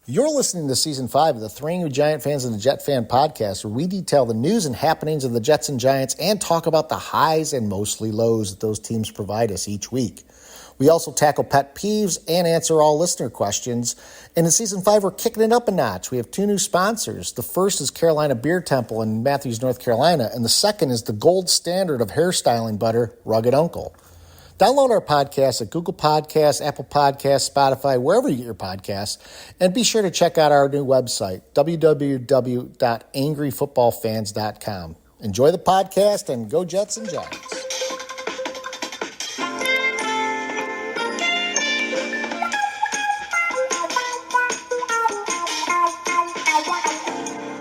You're listening to Season 5 of the Three Angry Giant Fans and the Jet Fan podcast, where we detail the news and happenings of the Jets and Giants and talk about the highs and mostly lows that those teams provide us each week. We also tackle pet peeves and answer all listener questions. And in Season 5, we're kicking it up a notch. We have two new sponsors. The first is Carolina Beer Temple in Matthews, North Carolina, and the second is the gold standard of hairstyling butter, Rugged Uncle. Download our podcast at Google Podcasts, Apple Podcasts, Spotify, wherever you get your podcasts. And be sure to check out our new website, www.angryfootballfans.com. Enjoy the podcast and go Jets and Giants.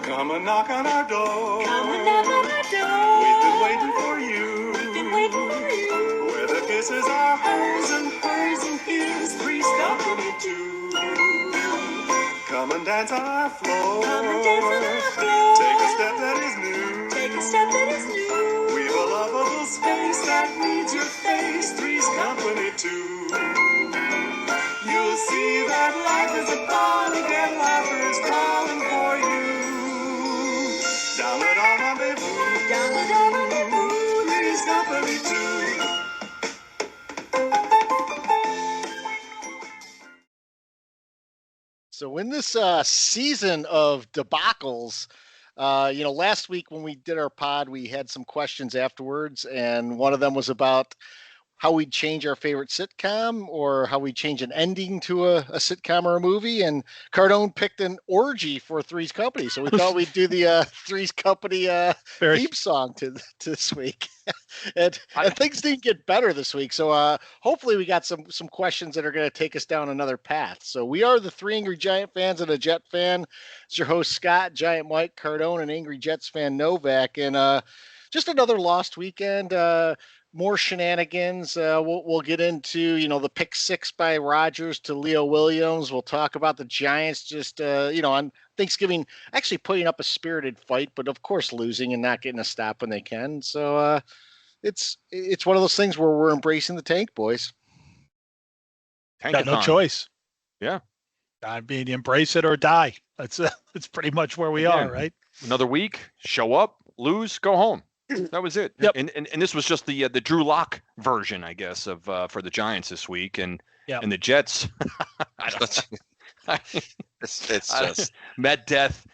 Come and knock on our door. Come and knock on our door. We've been waiting for you. We've been waiting for you. Where the kisses are hers and here's Three's company too. Come and dance on our floor. Come and dance on our floor. Take a step that is new. Take a step that is new. We've a lovable space that needs your face. Three's company too. You'll see that life is a fun again. Laughter is calling for you. Down at our rendezvous. Down at our rendezvous. Three's company too. So in this season of debacles, last week when we did our pod, we had some questions afterwards, and one of them was about how we'd change our favorite sitcom or how we'd change an ending to a sitcom or a movie. And Cardone picked an orgy for Three's Company. So we thought we'd do the Three's Company theme song to this week. and things didn't get better this week. So hopefully we got some questions that are going to take us down another path. So we are the Three Angry Giant Fans and a Jet Fan. It's your host, Scott, Giant Mike, Cardone, and Angry Jets fan Novak. And just another lost weekend. More shenanigans. We'll get into, the pick six by Rodgers to Leo Williams. We'll talk about the Giants just, on Thanksgiving, actually putting up a spirited fight, but of course losing and not getting a stop when they can. So it's one of those things where we're embracing the tank, boys. Got no choice. Yeah. I mean, embrace it or die. That's pretty much where we are, right? Another week, show up, lose, go home. That was it. Yep. And this was just the Drew Lock version, I guess, of for the Giants this week, and the Jets. It's just Met Death.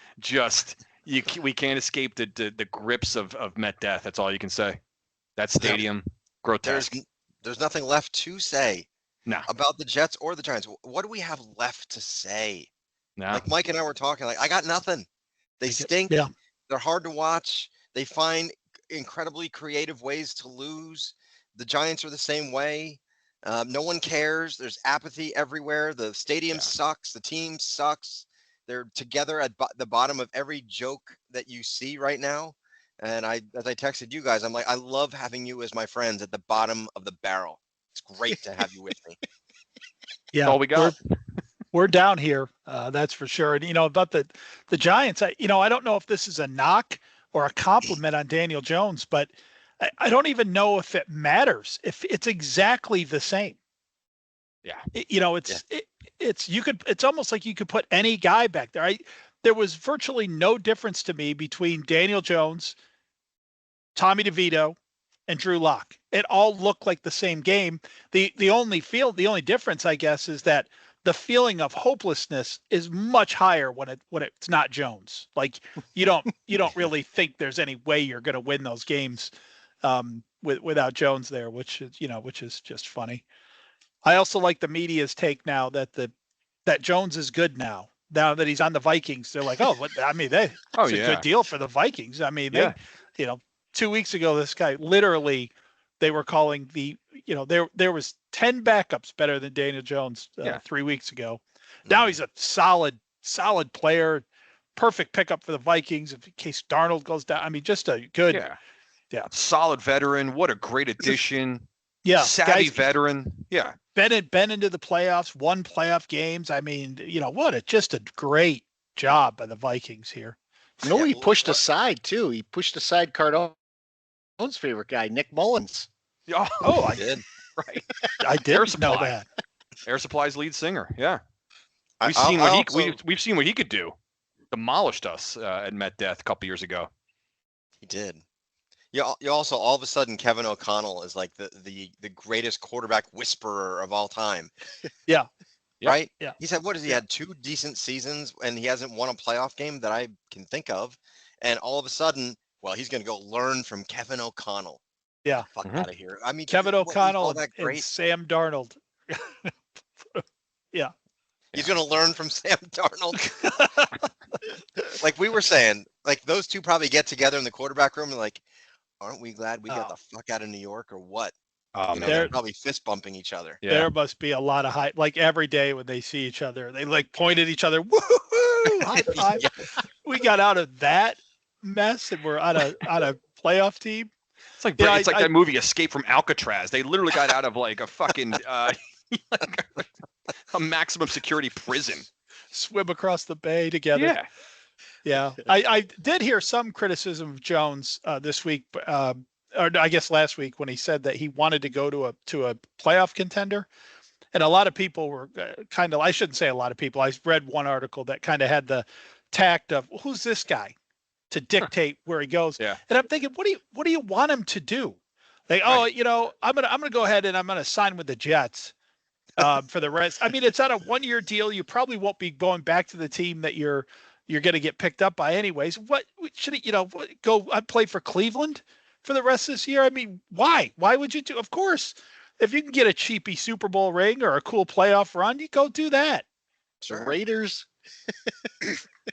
We can't escape the grips of Met Death. That's all you can say. That stadium, grotesque. there's nothing left to say about the Jets or the Giants. What do we have left to say? Like Mike and I were talking, I got nothing. They stink. Yeah. They're hard to watch. They find incredibly creative ways to lose. The Giants are the same way. No one cares. There's apathy everywhere. The stadium sucks. The team sucks. They're together at the bottom of every joke that you see right now. And as I texted you guys, I'm like, I love having you as my friends at the bottom of the barrel. It's great to have you with me. Yeah, that's all we got. We're down here. That's for sure. And about the Giants, I don't know if this is a knock or a compliment on Daniel Jones, but I don't even know if it matters, if it's exactly the same. Yeah. It's almost like you could put any guy back there. There was virtually no difference to me between Daniel Jones, Tommy DeVito, and Drew Lock. It all looked like the same game. The only difference, I guess, is that the feeling of hopelessness is much higher when it's not Jones. Like you don't really think there's any way you're going to win those games without Jones there, which is just funny. I also like the media's take now that Jones is good now that he's on the Vikings. They're like, it's a good deal for the Vikings. I mean, 2 weeks ago, this guy literally, they were calling there was 10 backups better than Daniel Jones 3 weeks ago. Now he's a solid player, perfect pickup for the Vikings in case Darnold goes down. I mean, just a good, solid veteran. What a great addition. Yeah, savvy veteran. Yeah, been into the playoffs, won playoff games. I mean, just a great job by the Vikings here. He pushed aside too. He pushed aside Cardone's favorite guy, Nick Mullins. Oh, I did. Right. I didn't know that. Air Supply's lead singer. Yeah. We've seen what he could do. Demolished us at Met Death a couple years ago. He did. You also all of a sudden Kevin O'Connell is like the greatest quarterback whisperer of all time. Yeah. Right? Yeah. He said, he had 2 decent seasons and he hasn't won a playoff game that I can think of. And all of a sudden, well, he's going to go learn from Kevin O'Connell. Yeah. Fuck out of here. I mean, Kevin what, he's O'Connell all that and great. Sam Darnold. Yeah. He's going to learn from Sam Darnold. Like we were saying, like those two probably get together in the quarterback room and like, aren't we glad we got the fuck out of New York or what? Oh, You know, man. they're probably fist bumping each other. Yeah. There must be a lot of hype. Like every day when they see each other, they like point at each other. Woo-hoo! High five. We got out of that mess and we're on a playoff team. It's like Yeah, that movie Escape from Alcatraz. They literally got out of like a fucking like a maximum security prison. Swim across the bay together. Yeah. Yeah. I did hear some criticism of Jones this week, or I guess last week when he said that he wanted to go to a playoff contender. And a lot of people were kind of, I shouldn't say a lot of people. I read one article that kind of had the tact of, who's this guy to dictate where he goes? Yeah. And I'm thinking, what do you want him to do? Like, oh, you know, I'm gonna go ahead and I'm gonna sign with the Jets for the rest. I mean, it's on a 1-year deal. You probably won't be going back to the team that you're going to get picked up by anyways. What should he, go play for Cleveland for the rest of this year? I mean, why? Why would you do? Of course, if you can get a cheapy Super Bowl ring or a cool playoff run, you go do that. The Raiders.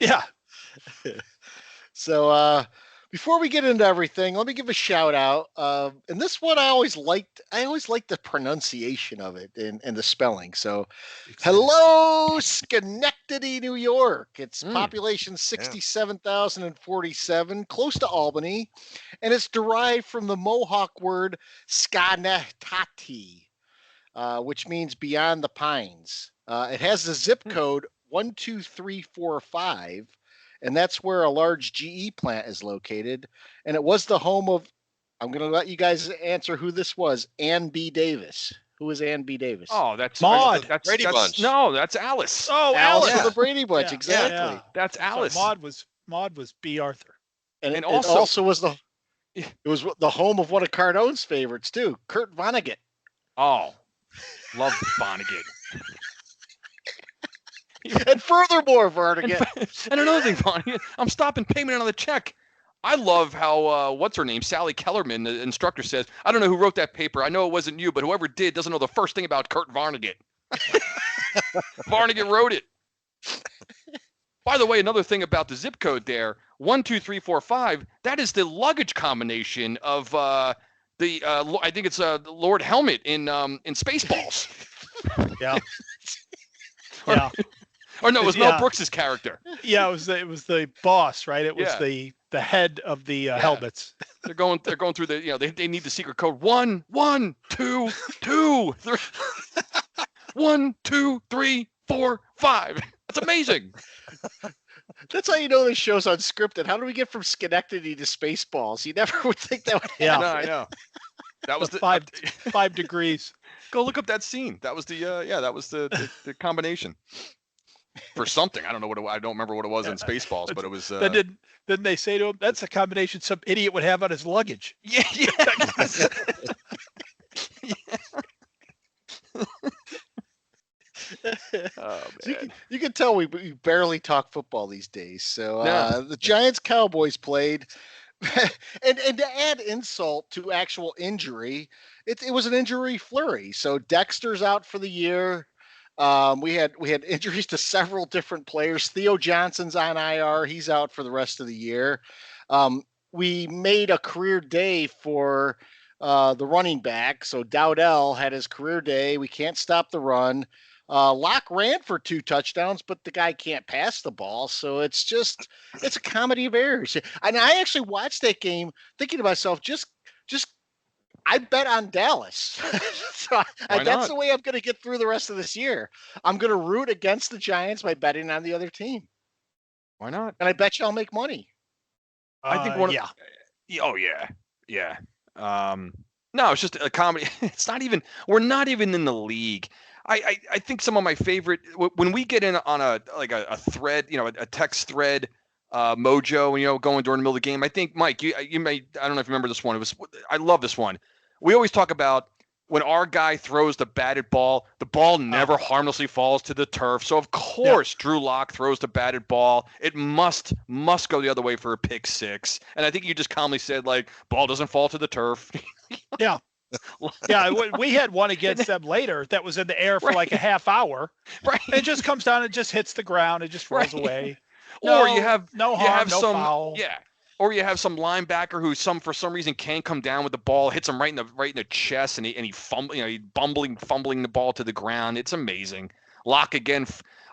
Yeah. So before we get into everything, let me give a shout out. And this one I always liked the pronunciation of it and the spelling. So hello, Schenectady, New York. Its population 67,047, close to Albany, and it's derived from the Mohawk word Skanetati, which means beyond the pines. It has the zip code 12345. And that's where a large GE plant is located. And it was the home of, I'm going to let you guys answer who this was, Ann B. Davis. Who is Ann B. Davis? Oh, that's Maude. That's Brady Bunch. No, that's Alice. Oh, Alice Alice. of the Brady Bunch, Yeah. exactly. Yeah. That's Alice. So Maude was B. Arthur. And And it also- also was the home of one of Cardone's favorites too, Kurt Vonnegut. Oh, love Vonnegut. And furthermore, Vonnegut. And another thing, Vonnegut, I'm stopping payment on the check. I love how what's her name, Sally Kellerman, the instructor, says, I don't know who wrote that paper. I know it wasn't you, but whoever did doesn't know the first thing about Kurt Vonnegut. Vonnegut wrote it. By the way, another thing about the zip code there, 12345, that is the luggage combination of I think it's Lord Helmet in Spaceballs. Yeah. Yeah. Or no, it was Mel Brooks's character. Yeah, it was the boss, right? It was the head of the helmets. They're going through the, they need the secret code. 1, 1, 2, 2, 3. 1, 2, 3, 4, 5. That's amazing. That's how you know this show's unscripted. How do we get from Schenectady to Spaceballs? You never would think that would happen. Yeah. No, I know. That was the 5 degrees. Go look up that scene. That was that was the combination for something. I don't remember what it was in Spaceballs, but it was. Then they say to him, "That's a combination some idiot would have on his luggage." Yeah. Oh, So man. you can tell we barely talk football these days. So the Giants Cowboys played, and to add insult to actual injury, it was an injury flurry. So Dexter's out for the year. We had injuries to several different players. Theo Johnson's on IR; he's out for the rest of the year. We made a career day for the running back. So Dowdell had his career day. We can't stop the run. Locke ran for 2 touchdowns, but the guy can't pass the ball. So it's a comedy of errors. And I actually watched that game thinking to myself, I bet on Dallas. So that's the way I'm going to get through the rest of this year. I'm going to root against the Giants by betting on the other team. Why not? And I bet you I'll make money. I think one. Yeah. Oh yeah. No, it's just a comedy. It's not even. We're not even in the league. I think some of my favorite when we get in on a thread, a text thread, mojo, going during the middle of the game. I think Mike, you may, I don't know if you remember this one. I love this one. We always talk about when our guy throws the batted ball, the ball never harmlessly falls to the turf. So of course, Drew Lock throws the batted ball. It must go the other way for a pick six. And I think you just calmly said ball doesn't fall to the turf. Yeah. Yeah, we had one against them later that was in the air for like a half hour. Right. It just comes down and just hits the ground. It just rolls away. Or you have no harm, no foul. Yeah. Or you have some linebacker who for some reason can't come down with the ball, hits him right in the chest, and he fumbling the ball to the ground. It's amazing. Lock again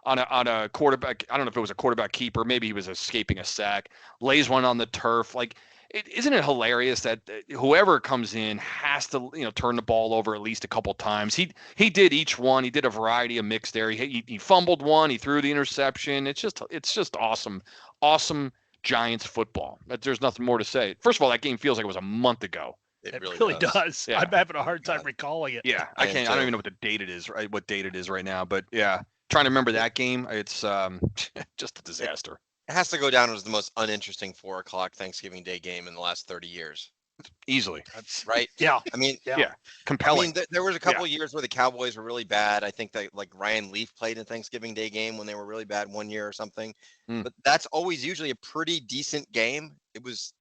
on a quarterback. I don't know if it was a quarterback keeper. Maybe he was escaping a sack. Lays one on the turf. Isn't it hilarious that whoever comes in has to turn the ball over at least a couple times? He did each one. He did a variety of mix there. He fumbled one. He threw the interception. It's just awesome. Awesome Giants football. There's nothing more to say. First of all, that game feels like it was a month ago. It really does. Yeah. I'm having a hard time recalling it. Yeah, I don't even know what the date it is. Right, what date it is right now. But yeah, trying to remember that game. It's just a disaster. It has to go down as the most uninteresting 4:00 Thanksgiving Day game in the last 30 years. Easily. That's right. Yeah. I mean, yeah. Compelling. I mean, there was a couple of years where the Cowboys were really bad. I think that Ryan Leaf played in a Thanksgiving Day game when they were really bad one year or something. But that's always usually a pretty decent game. It was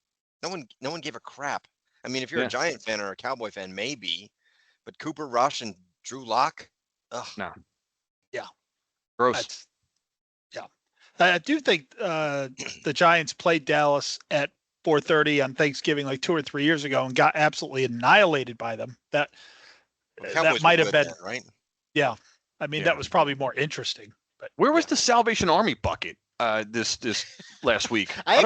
no one gave a crap. I mean, if you're a Giant fan or a Cowboy fan, maybe, but Cooper Rush and Drew Lock, no. Yeah. Gross. I do think the Giants played Dallas at 4:30 on Thanksgiving 2 or 3 years ago and got absolutely annihilated by them. That might have been then, right. Yeah, I mean that was probably more interesting. But where was the Salvation Army bucket this last week? I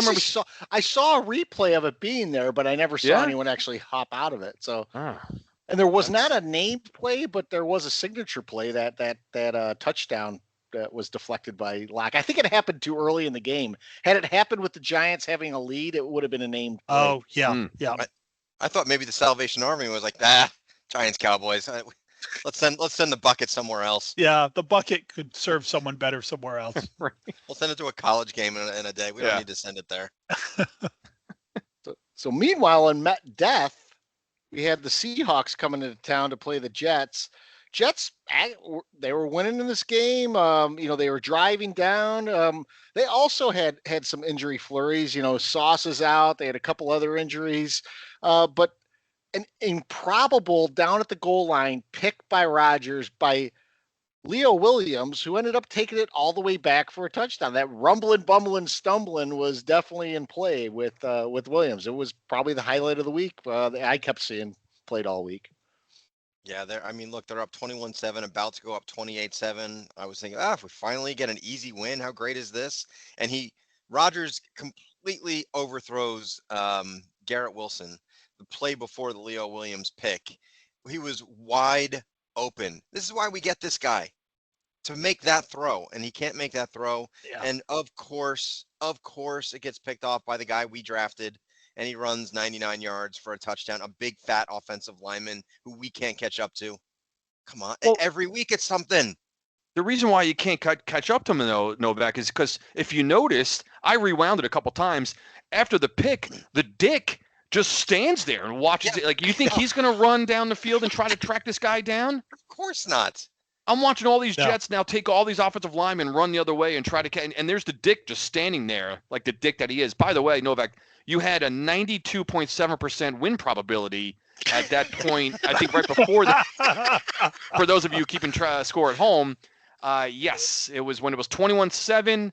saw a replay of it being there, but I never saw anyone actually hop out of it. So, and there was not a named play, but there was a signature play that touchdown that was deflected by Lock. I think it happened too early in the game. Had it happened with the Giants having a lead, it would have been a named play. Oh yeah, yeah. I thought maybe the Salvation Army was Giants Cowboys. Let's send the bucket somewhere else. Yeah, the bucket could serve someone better somewhere else. Right. We'll send it to a college game in a day. We don't need to send it there. So meanwhile, in Met Death, we had the Seahawks coming into town to play the Jets. Jets, they were winning in this game. They were driving down. They also had some injury flurries. Sauce is out. They had a couple other injuries. But an improbable down at the goal line pick by Rodgers by Leo Williams, who ended up taking it all the way back for a touchdown. That rumbling, bumbling, stumbling was definitely in play with Williams. It was probably the highlight of the week. I kept seeing played all week. Yeah, they're up 21-7, about to go up 28-7. I was thinking, if we finally get an easy win, how great is this? And Rodgers completely overthrows Garrett Wilson, the play before the Leo Williams pick. He was wide open. This is why we get this guy to make that throw, and he can't make that throw. Yeah. And of course, it gets picked off by the guy we drafted. And he runs 99 yards for a touchdown, a big, fat offensive lineman who we can't catch up to. Come on. Well, every week it's something. The reason why you can't catch up to him, though, Novak, is because if you noticed, I rewound it a couple times. After the pick, the dick just stands there and watches it. You think he's going to run down the field and try to track this guy down? Of course not. I'm watching all these Jets now take all these offensive linemen, run the other way, and try to and there's the dick just standing there like the dick that he is. By the way, Novak, you had a 92.7% win probability at that point. I think right before for those of you keeping score at home, yes, it was when it was 21-7,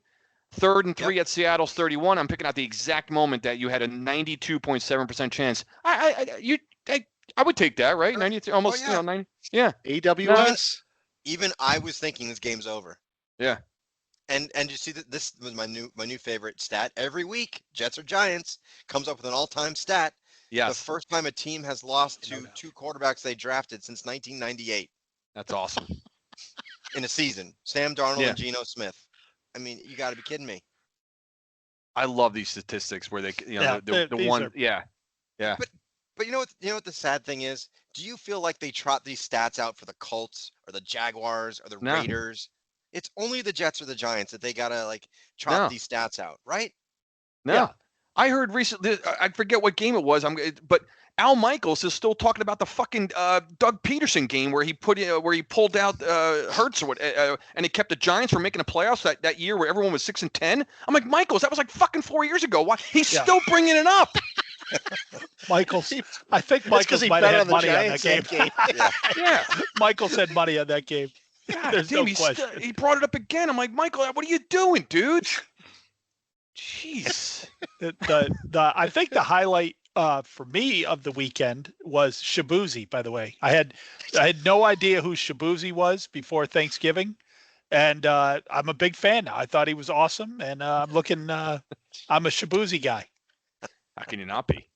3rd and 3 at Seattle's 31. I'm picking out the exact moment that you had a 92.7% chance. I would take that, right? 93, almost 90. Yeah. AWS. Even I was thinking this game's over. Yeah. And you see that this was my new favorite stat. Every week, Jets or Giants comes up with an all-time stat. Yes. The first time a team has lost to two quarterbacks they drafted since 1998. That's awesome. In a season. Sam Darnold and Geno Smith. I mean, you got to be kidding me. I love these statistics where they, the one. Yeah. But But you know what the sad thing is? Do you feel like they trot these stats out for the Colts or the Jaguars or the No. Raiders? It's only the Jets or the Giants that they gotta like trot No. these stats out, right? No. Yeah. I heard recently, I forget what game it was. But Al Michaels is still talking about the fucking Doug Peterson game where he pulled out Hurts or what, and it kept the Giants from making the playoffs that year where everyone was 6-10. I'm like, Michaels, that was like fucking 4 years ago. Why he's still bringing it up? Michaels, I think That's 'cause Michaels he might bet have on had the money on that Giants game. that Yeah. Michaels had money on that game. God There's damn, no question. he brought it up again. I'm like, Michael, what are you doing, dude? Jeez. I think the highlight for me of the weekend was Shabuzi. By the way, I had no idea who Shabuzi was before Thanksgiving, and I'm a big fan now. I thought he was awesome, and I'm looking. I'm a Shabuzi guy. How can you not be?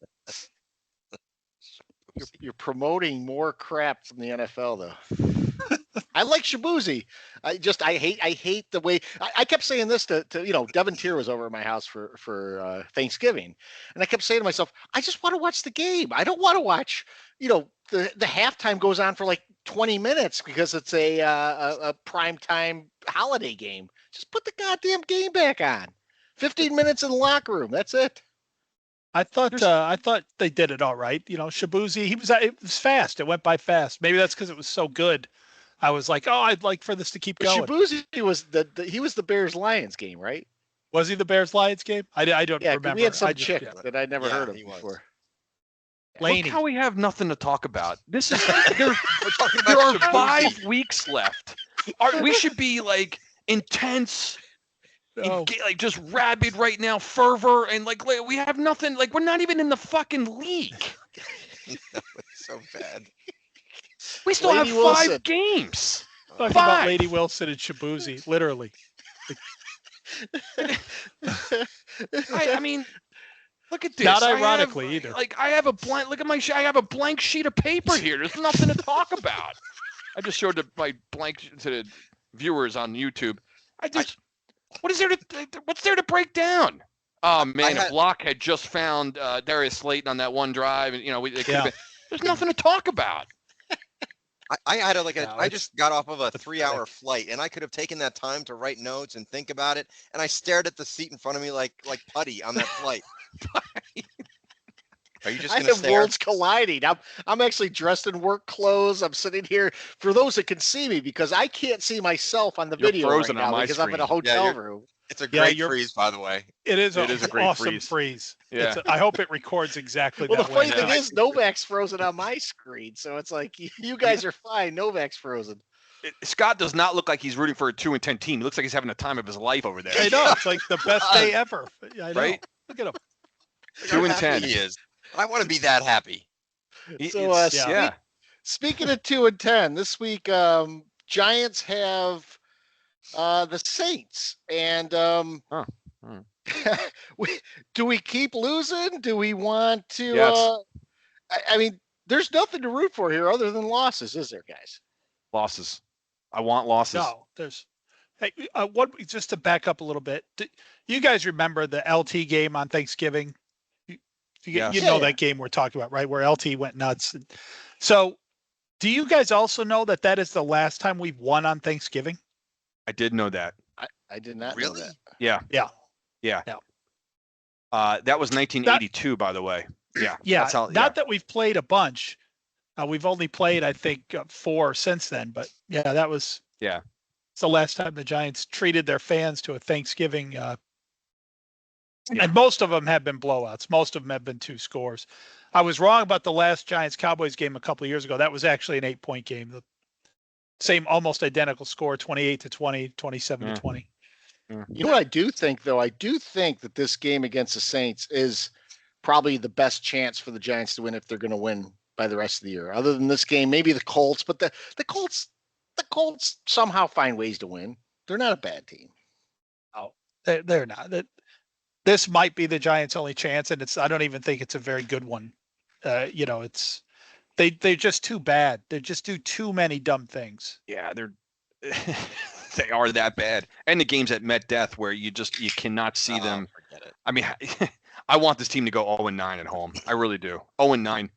You're promoting more crap from the NFL, though. I like Shabuzi. I hate the way I kept saying this to Devin Tier was over at my house for Thanksgiving, and I kept saying to myself, I just want to watch the game. I don't want to watch, the halftime goes on for like 20 minutes because it's a prime time holiday game. Just put the goddamn game back on. 15 minutes in the locker room. That's it. I thought they did it all right. Shabuzi, it was fast. It went by fast. Maybe that's because it was so good. I was like, oh, I'd like for this to keep going. Shabuzi was he was the Bears-Lions game, right? Was he the Bears-Lions game? I don't remember. We had some chick that I'd never heard of he was. before. Laney. Look how we have nothing to talk about. This is We're talking there are about 5 weeks left. We should be like intense, Oh. like just rabid right now, fervor, and like we have nothing. Like we're not even in the fucking league. It's so bad. We still Lady have Wilson. 5 games. Talking about 5. Lady Wilson and Shabuzi, literally. I mean, look at this. Not I ironically have, either. Like I have a blank. Look at my. I have a blank sheet of paper here. There's nothing to talk about. I just showed my blank to the viewers on YouTube. What is there to? What's there to break down? Oh man, if Locke had just found Darius Slayton on that one drive, and there's nothing to talk about. I had I just got off of a 3-hour flight, and I could have taken that time to write notes and think about it. And I stared at the seat in front of me like putty on that flight. Are you just I gonna have stare? worlds colliding. I'm actually dressed in work clothes. I'm sitting here for those that can see me because I can't see myself on the You're video frozen right on now my because I'm in a screen. hotel room. It's a great freeze, by the way. It is a great awesome freeze. Yeah. I hope it records exactly Well, that the way. funny thing is Novak's frozen on my screen, so it's like you guys are fine. Novak's frozen. Scott does not look like he's rooting for a 2-10 team. He looks like he's having the time of his life over there. I know. It's like the best day ever. I know. Right? Look at him. 2-10. He is. I want to be that happy. So yeah. Speaking of 2-10, this week Giants have the Saints, and do we keep losing? Do we want to? Yes. I mean, there's nothing to root for here other than losses, is there, guys? Losses. I want losses. No, there's. Hey, just to back up a little bit. You guys remember the LT game on Thanksgiving? Yes. You know that game we're talking about, right? Where LT went nuts. So, do you guys also know that is the last time we've won on Thanksgiving? I did know that. I did not know Really? that. Yeah. Yeah. That was 1982, by the way. Yeah. Yeah. That's how, Not that we've played a bunch. We've only played, I think, 4 since then. But yeah, that was. Yeah. It's the last time the Giants treated their fans to a Thanksgiving. And most of them have been blowouts. Most of them have been 2 scores. I was wrong about the last Giants-Cowboys game a couple of years ago. That was actually an 8-point game. The same, almost identical score, 28-20, 27-20. You know what I do think, though? I do think that this game against the Saints is probably the best chance for the Giants to win if they're going to win by the rest of the year. Other than this game, maybe the Colts, but the Colts somehow find ways to win. They're not a bad team. Oh, they're not. This might be the Giants' only chance, and I don't even think it's a very good one. They're just too bad. They just do too many dumb things. Yeah, they are that bad. And the games at Met Death where you cannot see them. Forget it. I mean, I want this team to go 0-9 at home. I really do. 0-9.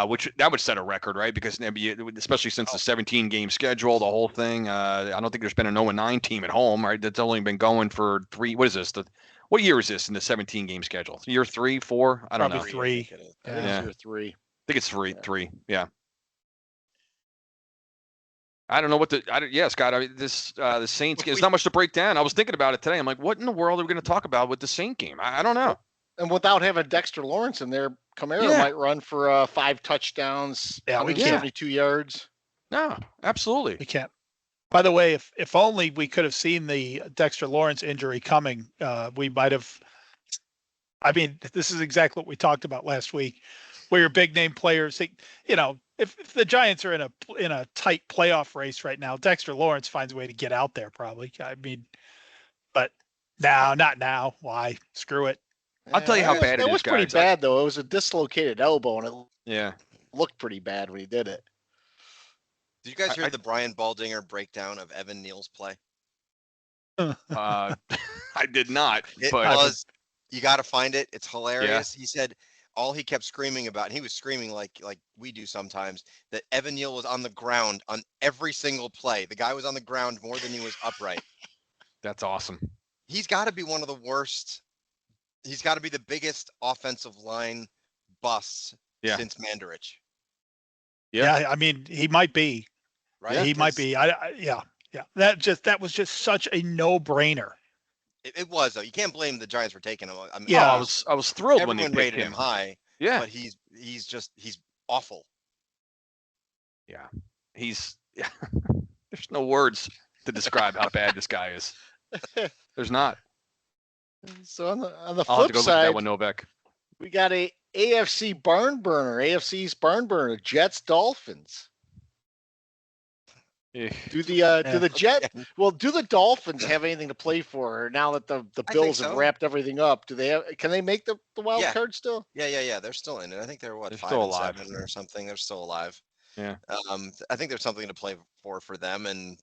which that would set a record, right? Because especially since the 17 game schedule, the whole thing. I don't think there's been an 0-9 team at home, right? That's only been going for 3. What is this? What year is this in the 17 game schedule? Year 3, 4? I don't know. Probably 3. I think Yeah. it's year 3. I think it's 3. Yeah. I don't know what Scott. I mean, the Saints. There's not much to break down. I was thinking about it today. I'm like, what in the world are we going to talk about with the Saint game? I don't know. And without having Dexter Lawrence in there, Kamara might run for 5 touchdowns, Yeah, we can't. 172 yards. No, absolutely. We can't. By the way, if only we could have seen the Dexter Lawrence injury coming, we might have. I mean, this is exactly what we talked about last week, where your big name players, if the Giants are in a tight playoff race right now, Dexter Lawrence finds a way to get out there probably. I mean, but now, not now. Why? Screw it. I'll tell you how bad it is, was pretty guys. bad, though. It was a dislocated elbow, and Yeah. it looked pretty bad when he did it. Did you guys hear the Brian Baldinger breakdown of Evan Neal's play? I did not. It but was. You got to find it. It's hilarious. He said all he kept screaming about, and he was screaming like we do sometimes, that Evan Neal was on the ground on every single play. The guy was on the ground more than he was upright. That's awesome. He's got to be one of the worst. He's got to be the biggest offensive line busts since Mandarich. Yeah, I mean, he might be. Right? He might be. Yeah. That was just such a no-brainer. It was, though. You can't blame the Giants for taking him. I mean, Yeah. I was thrilled when they everyone picked rated him high. Yeah. But he's awful. Yeah. There's no words to describe how bad this guy is. There's not. So on the I'll have to flip go look at that side, one, Novak. we got a AFC barn burner. AFC's barn burner. Jets-Dolphins. Do the Dolphins have anything to play for now that the Bills have wrapped everything up? Can they make the wild card still? Yeah. They're still in it. I think they're 5 still and alive 7 or something. They're still alive. Yeah. I think there's something to play for them. And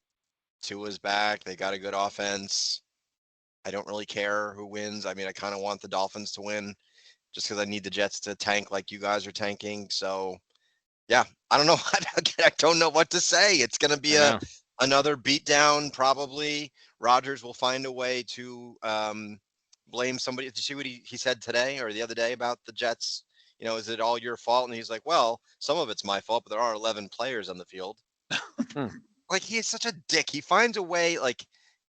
Tua's back. They got a good offense. I don't really care who wins. I mean, I kind of want the Dolphins to win just because I need the Jets to tank like you guys are tanking. So, yeah, I don't know. I don't know what to say. It's going to be another beatdown, probably. Rodgers will find a way to blame somebody. Did you see what he said today or the other day about the Jets? Is it all your fault? And he's like, well, some of it's my fault, but there are 11 players on the field. Like, he is such a dick. He finds a way,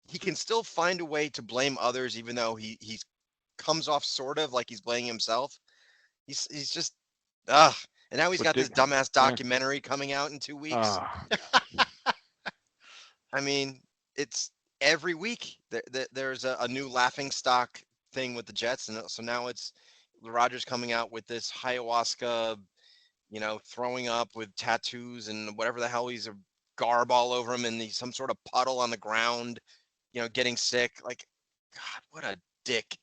he can still find a way to blame others, even though he comes off sort of like he's blaming himself. He's just, and now he's got this dumbass documentary coming out in 2 weeks. I mean, it's every week there's a new laughing stock thing with the Jets, and so now it's Rodgers coming out with this ayahuasca, throwing up with tattoos and whatever the hell, he's a garb all over him, and he's some sort of puddle on the ground. Getting sick. Like, God, what a dick.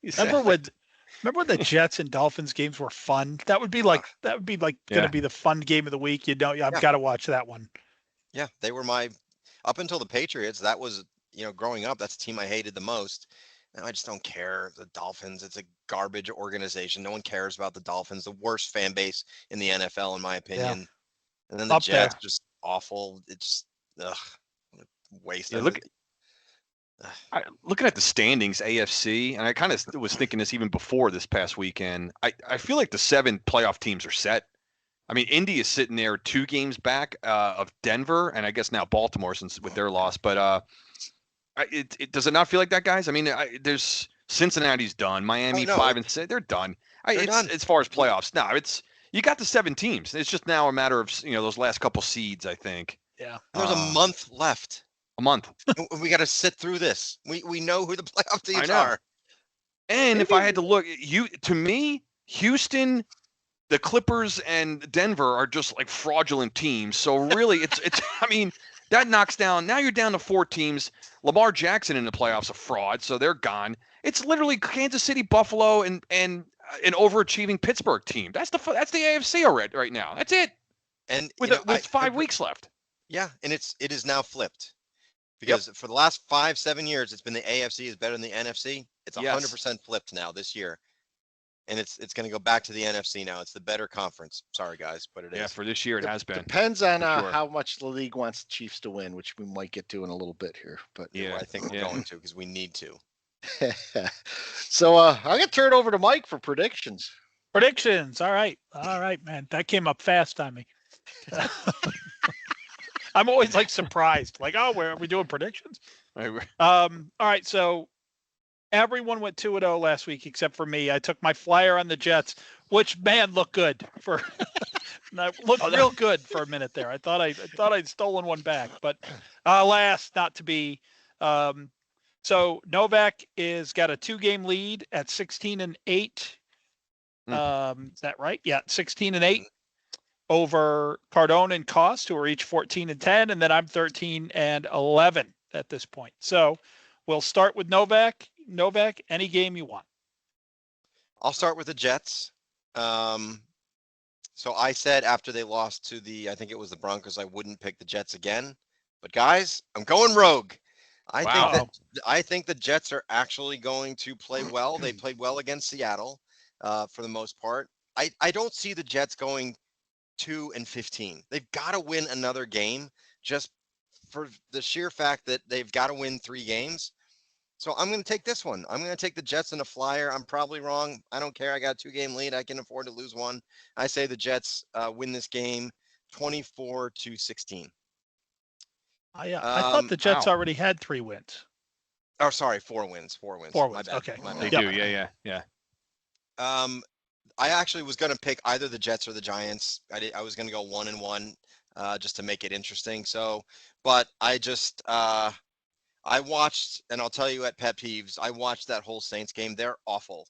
Remember when the Jets and Dolphins games were fun? That would be like going to be the fun game of the week. I've got to watch that one. Yeah, they were up until the Patriots. That was, growing up, that's the team I hated the most. Now I just don't care. The Dolphins, it's a garbage organization. No one cares about the Dolphins. The worst fan base in the NFL, in my opinion. Yeah. And then the Up Jets, there. just awful. It's waste. Yeah, looking at the standings, AFC, and I kind of was thinking this even before this past weekend. I feel like the 7 playoff teams are set. I mean, Indy is sitting there 2 games back of Denver, and I guess now Baltimore with their loss. But does it not feel like that, guys? I mean, there's Cincinnati's done, Miami 5 and 6, they're done. Done. As far as playoffs, no, you got the 7 teams. It's just now a matter of those last couple seeds, I think. Yeah, there's a month left. A month. We got to sit through this. We know who the playoff teams are. And if I had to look, to me, Houston, the Clippers, and Denver are just like fraudulent teams. So really, it's. I mean, that knocks down. Now you're down to 4 teams. Lamar Jackson in the playoffs a fraud, so they're gone. It's literally Kansas City, Buffalo, and an overachieving Pittsburgh team. That's the AFC already right now. That's it. And with 5 weeks left. Yeah, and it is now flipped. Because for the last 5-7 years, it's been the AFC is better than the NFC. It's 100% flipped now this year. and it's going to go back to the NFC now. It's the better conference. Sorry, guys, but it is. Yeah, for this year it has been. Depends on for sure. how much the league wants the Chiefs to win, which we might get to in a little bit here. But Yeah, I think we're going to because we need to. so I'm gonna turn it over to Mike for predictions. Predictions. All right, man. That came up fast on me. I'm always like surprised. Like, oh, where are we doing predictions? All right. So everyone went 2-0 last week except for me. I took my flyer on the Jets, which man looked good for. Looked real good for a minute there. I thought I'd stolen one back, but alas, not to be. So Novak is got a 2-game lead at 16-8. Is that right? Yeah, 16-8 over Cardone and Cost, who are each 14-10, and then I'm 13-11 at this point. So we'll start with Novak. Novak, any game you want. I'll start with the Jets. So I said after they lost to I think it was the Broncos, I wouldn't pick the Jets again. But guys, I'm going rogue. I think the Jets are actually going to play well. They played well against Seattle for the most part. I don't see the Jets going 2-15. They've got to win another game just for the sheer fact that they've got to win 3 games. So I'm going to take this one. I'm going to take the Jets in a flyer. I'm probably wrong. I don't care. I got a 2-game lead. I can afford to lose one. I say the Jets win this game 24-16. I thought the Jets already had 3 wins. Oh, sorry, 4 wins. 4 wins. 4 My wins. bad. Okay. My They bad. do. Yeah. I actually was going to pick either the Jets or the Giants. I was going to go 1-1 just to make it interesting. So, but I just I watched, and I'll tell you at Pet Peeves, I watched that whole Saints game. They're awful.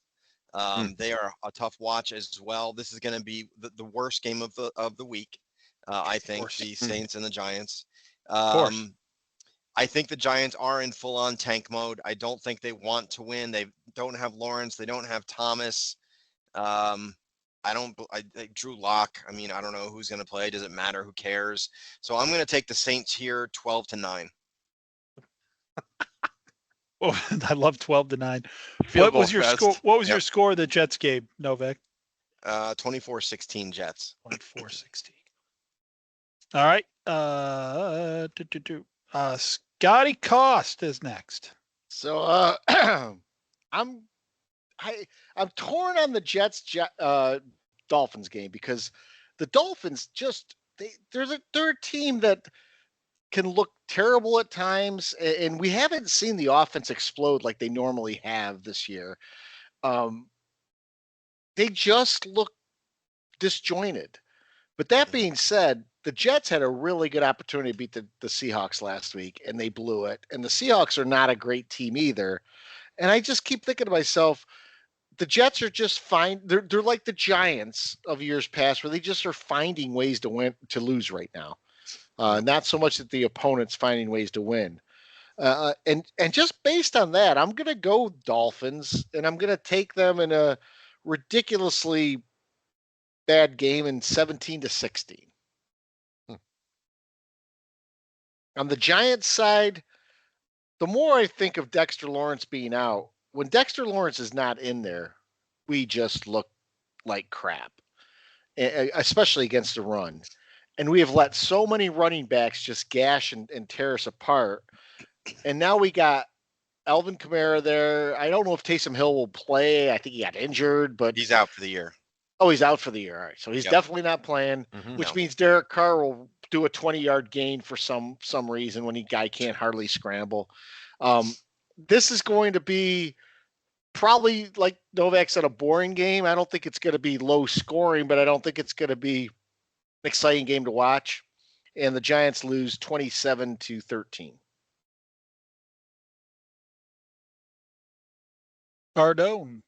They are a tough watch as well. This is going to be the worst game of the week. I think the Saints and the Giants. I think the Giants are in full-on tank mode. I don't think they want to win. They don't have Lawrence. They don't have Thomas. Drew Lock. I mean, I don't know who's going to play. Does it matter? Who cares? So I'm going to take the Saints here 12-9. Oh, I love 12-9. Field What was goal your fest. score? What was your score of the Jets game, Novak? 24-16 Jets. 24-16. All right. Scotty Cost is next. So I'm torn on the Jets Dolphins game because the Dolphins they're a team that can look terrible at times, and we haven't seen the offense explode like they normally have this year. They just look disjointed. But that being said, the Jets had a really good opportunity to beat the Seahawks last week, and they blew it. And the Seahawks are not a great team either. And I just keep thinking to myself, the Jets are just fine. They're like the Giants of years past, where they just are finding ways to lose right now. Not so much that the opponent's finding ways to win. And just based on that, I'm going to go Dolphins, and I'm going to take them in a ridiculously bad game in 17-16. On the Giants side, the more I think of Dexter Lawrence being out, when Dexter Lawrence is not in there, we just look like crap, especially against the run. And we have let so many running backs just gash and tear us apart. And now we got Alvin Kamara there. I don't know if Taysom Hill will play. I think he got injured, but He's out for the year. Oh, he's out for the year. All right. So he's definitely not playing, which means Derek Carr will do a 20-yard gain for some reason when guy can't hardly scramble. This is going to be probably, like Novak said, a boring game. I don't think it's going to be low scoring, but I don't think it's going to be an exciting game to watch. And the Giants lose 27-13. Cardone.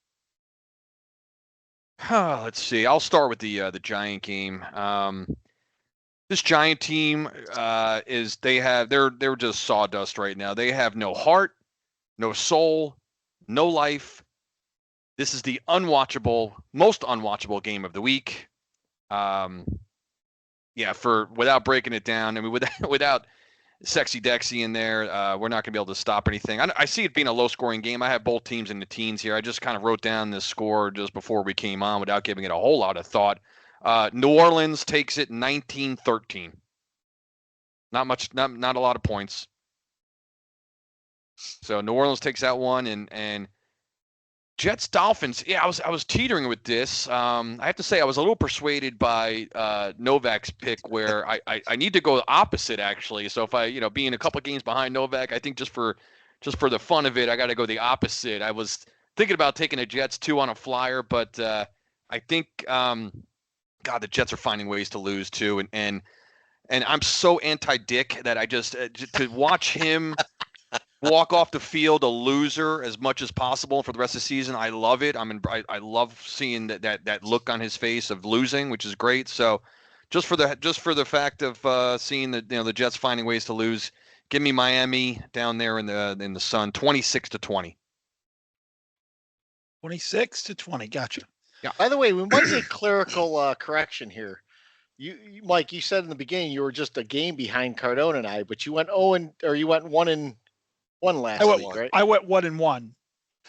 Let's see. I'll start with the Giant game. This Giant team they're just sawdust right now. They have no heart, no soul, no life. This is the most unwatchable game of the week. Without breaking it down, I mean, without Sexy Dexy in there. We're not going to be able to stop anything. I see it being a low-scoring game. I have both teams in the teens here. I just kind of wrote down this score just before we came on without giving it a whole lot of thought. New Orleans takes it 19-13. Not much, not a lot of points. So New Orleans takes that one, and Jets-Dolphins. Yeah, I was teetering with this. I have to say I was a little persuaded by Novak's pick, where I need to go the opposite actually. So if I being a couple of games behind Novak, I think just for the fun of it, I got to go the opposite. I was thinking about taking the Jets 2 on a flyer, but I think God, the Jets are finding ways to lose too, and I'm so anti-Dick that I just to watch him walk off the field a loser as much as possible for the rest of the season. I love it. I love seeing that look on his face of losing, which is great. So just for the fact of seeing the Jets finding ways to lose, give me Miami down there in the sun, 26-20. 26-20. Gotcha. Yeah. By the way, we might make clerical correction here. You, Mike, you said in the beginning you were just a game behind Cardone and I, but you went 1-1 last week, right? I went 1-1.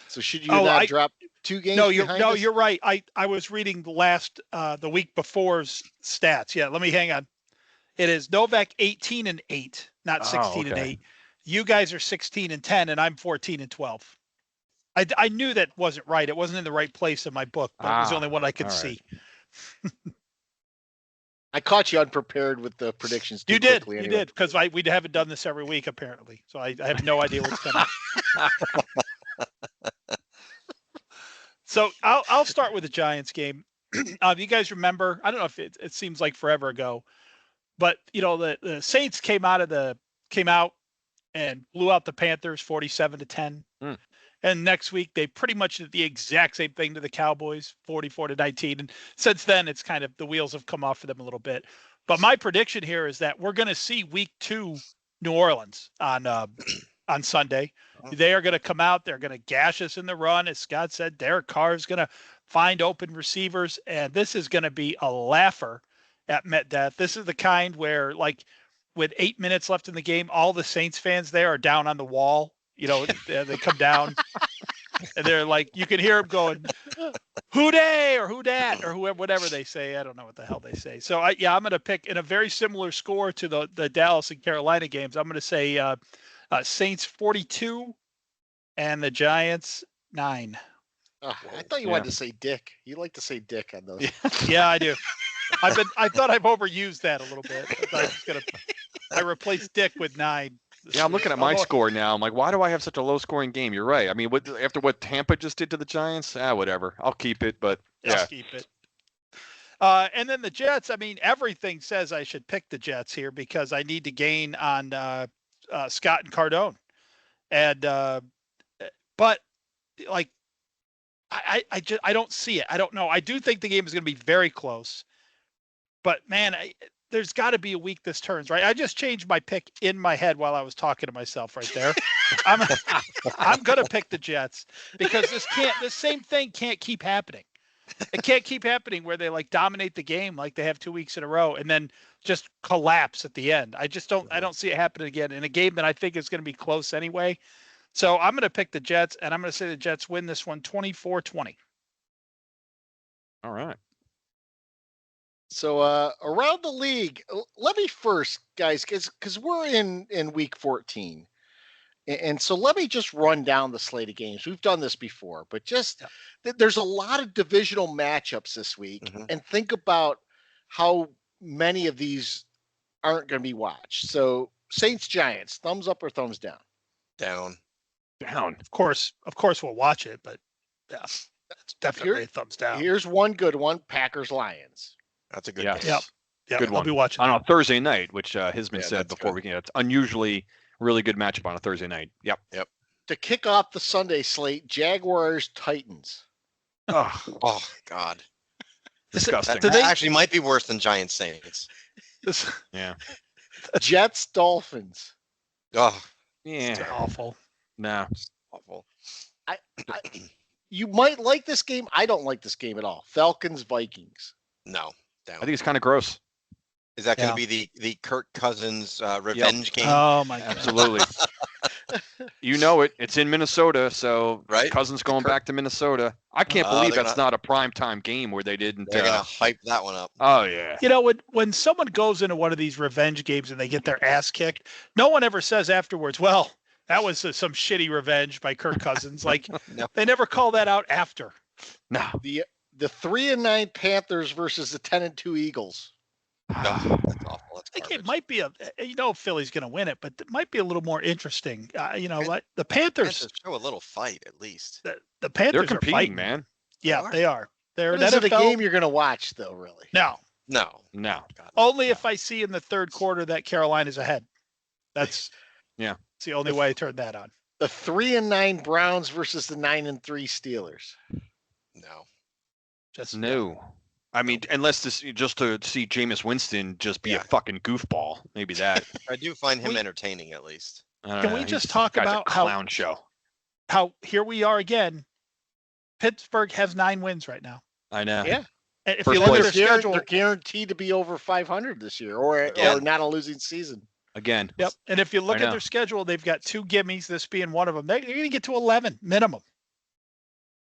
So should you not drop 2 games? No, behind us? you're right. I was reading the week before's stats. Yeah, let me hang on. It is Novak 18-8, not 16-8. You guys are 16-10, and I'm 14-12. I knew that wasn't right. It wasn't in the right place in my book, but it was the only one I could see. I caught you unprepared with the predictions. You did, because we haven't done this every week apparently, so I have no idea what's coming. So I'll start with the Giants game. You guys remember? I don't know if it seems like forever ago, but the Saints came out and blew out the Panthers 47-10. And next week, they pretty much did the exact same thing to the Cowboys, 44-19. And since then, it's kind of the wheels have come off for them a little bit. But my prediction here is that we're going to see week 2 New Orleans on Sunday. They are going to come out. They're going to gash us in the run. As Scott said, Derek Carr is going to find open receivers. And this is going to be a laugher at MetDeath. This is the kind where, like, with 8 minutes left in the game, all the Saints fans there are down on the wall. They come down and they're like, you can hear them going, who dey or who dat or whoever, whatever they say. I don't know what the hell they say. So I'm going to pick in a very similar score to the Dallas and Carolina games. I'm going to say Saints 42 and the Giants 9. I thought you wanted to say Dick. You like to say Dick on those. Yeah, I do. I thought I've overused that a little bit. I replaced Dick with 9. Yeah, I'm looking at my score now. I'm like, why do I have such a low-scoring game? You're right. I mean, after what Tampa just did to the Giants, whatever. I'll keep it, but yeah. I'll keep it. And then the Jets, I mean, everything says I should pick the Jets here because I need to gain on Scott and Cardone. And but like I don't see it. I don't know. I do think the game is going to be very close. But man, there's got to be a week this turns, right? I just changed my pick in my head while I was talking to myself right there. I'm going to pick the Jets because this same thing can't keep happening. It can't keep happening where they like dominate the game like they have 2 weeks in a row and then just collapse at the end. I don't see it happening again in a game that I think is going to be close anyway. So I'm going to pick the Jets and I'm going to say the Jets win this one 24-20. All right. So around the league, let me first, guys, because we're in week 14. And so let me just run down the slate of games. We've done this before, but there's a lot of divisional matchups this week. Mm-hmm. And think about how many of these aren't going to be watched. So Saints, Giants, thumbs up or thumbs down? Down. Of course we'll watch it, but yeah, it's definitely a thumbs down. Here's one good one, Packers, Lions. That's a good game. Yep. Good one. I'll be watching on a Thursday night, which Hisman said before good. it's unusually really good matchup on a Thursday night. Yep. To kick off the Sunday slate, Jaguars, Titans. Oh God. Disgusting. That actually might be worse than Giants Saints. Yeah. Jets, Dolphins. Oh, yeah. It's awful. No. Awful. You might like this game. I don't like this game at all. Falcons, Vikings. No. Down. I think it's kind of gross. Is that going Yeah. to be the Kirk Cousins revenge game? Oh my God. Absolutely. You know it. It's in Minnesota, so Right? Cousins going Kirk- back to Minnesota. I can't Oh, believe they're that's gonna- not a primetime game where they didn't. They're going to hype that one up. Oh yeah. You know, when someone goes into one of these revenge games and they get their ass kicked, no one ever says afterwards, well, that was some shitty revenge by Kirk Cousins. Like No. they never call that out after. No. The 3-9 Panthers versus the 10-2 Eagles. No, that's awful. That's I think it garbage. might be Philly's going to win it, but it might be a little more interesting. And- Like the Panthers, Panthers show a little fight at least. the Panthers They're are competing, fighting. man. Yeah, They are. they are. They're But an is it a NFL. game you're going to watch, though, really? No, No. No. God, only no. if I see in the third quarter that Carolina's ahead. That's Yeah. It's the only way I turn that on. The 3-9 Browns versus the 9-3 Steelers. No. Just No. I mean, unless this just to see Jameis Winston just be Yeah. a fucking goofball. Maybe that. I do find him We- entertaining at least. I don't Can know. we just He's- talk guy's a about how- clown show? how here we are again. Pittsburgh has 9 wins right now. I know. Yeah. And if First you look at place. their schedule, They're guaranteed to be over 500 this year, or Again. not a losing season. Again. yep. And if you look I at know. their schedule, they've got 2 gimmies. This being one of them. They're going to get to 11 minimum.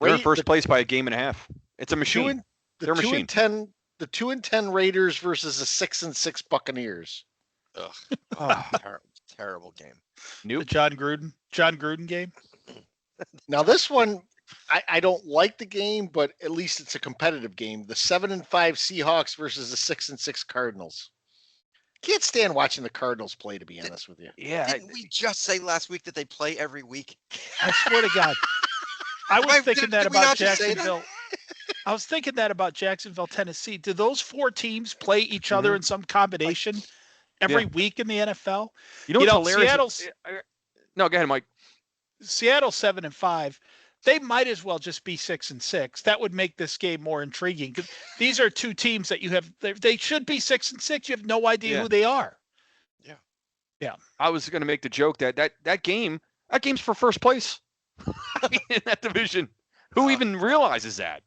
They're in Wait, first place by a game and a half. It's a Two machine. and, the They're a 2 machine. and 10, the 2-10 Raiders versus the 6-6 Buccaneers. Ugh. Ah, Terrible game. The nope. John Gruden game. Now this one, I don't like the game, but at least it's a competitive game. The 7-5 Seahawks versus the 6-6 Cardinals. Can't stand watching the Cardinals play, to be honest with you. Yeah. Didn't we just say last week that they play every week? I swear to God. I was Why, thinking that did we about not just say that? Jacksonville. I was thinking that about Jacksonville, Tennessee. Do those 4 teams play each other in some combination every week in the NFL? You know what's know, hilarious? Seattle's- No, go ahead, Mike. Seattle 7-5. They might as well just be 6-6. That would make this game more intriguing because these are 2 teams that you have. They should be 6-6. You have no idea Yeah. who they are. I was going to make the joke that game's for first place in that division. Who even realizes that?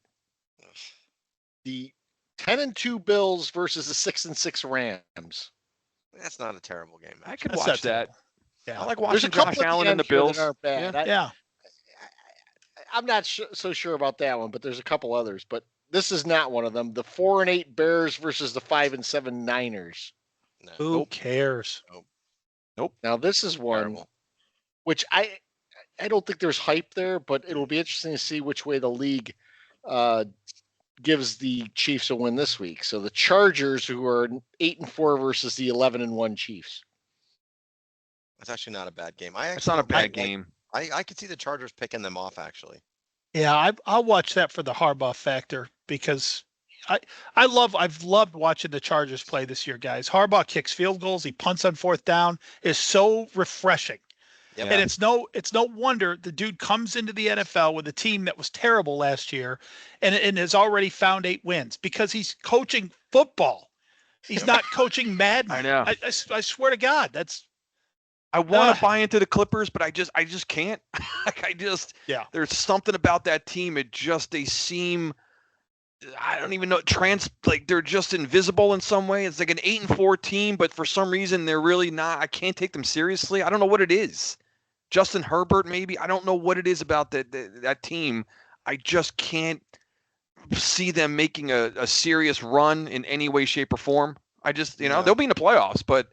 The 10-2 Bills versus the 6-6 Rams. That's not a terrible game. I could That's watch not that. Yeah. I like There's a watching couple Josh at Allen the and the end here that Bills. aren't bad. Yeah. I'm not so sure about that one, but there's a couple others. But this is not one of them. The 4-8 Bears versus the 5-7 Niners. No. Who cares? Now this is one Terrible. which I don't think there's hype there, but it'll be interesting to see which way the league gives the Chiefs a win this week. So the Chargers, who are 8-4 versus the 11-1 Chiefs. That's actually not a bad game. It's not a bad game. I could see the Chargers picking them off actually. Yeah, I'll watch that for the Harbaugh factor because I've loved watching the Chargers play this year, guys. Harbaugh kicks field goals, he punts on 4th down, is so refreshing. Yep. And it's no wonder the dude comes into the NFL with a team that was terrible last year and has already found 8 wins because he's coaching football. He's not coaching Madden. I know. I swear to God, I want Ugh. to buy into the Clippers, but I just can't. Yeah. There's something about that team. They seem, I don't even know, like they're just invisible in some way. It's like an 8-4 team, but for some reason they're really not. I can't take them seriously. I don't know what it is. Justin Herbert, maybe. I don't know what it is about that team. I just can't see them making a serious run in any way, shape, or form. I just, No. they'll be in the playoffs, but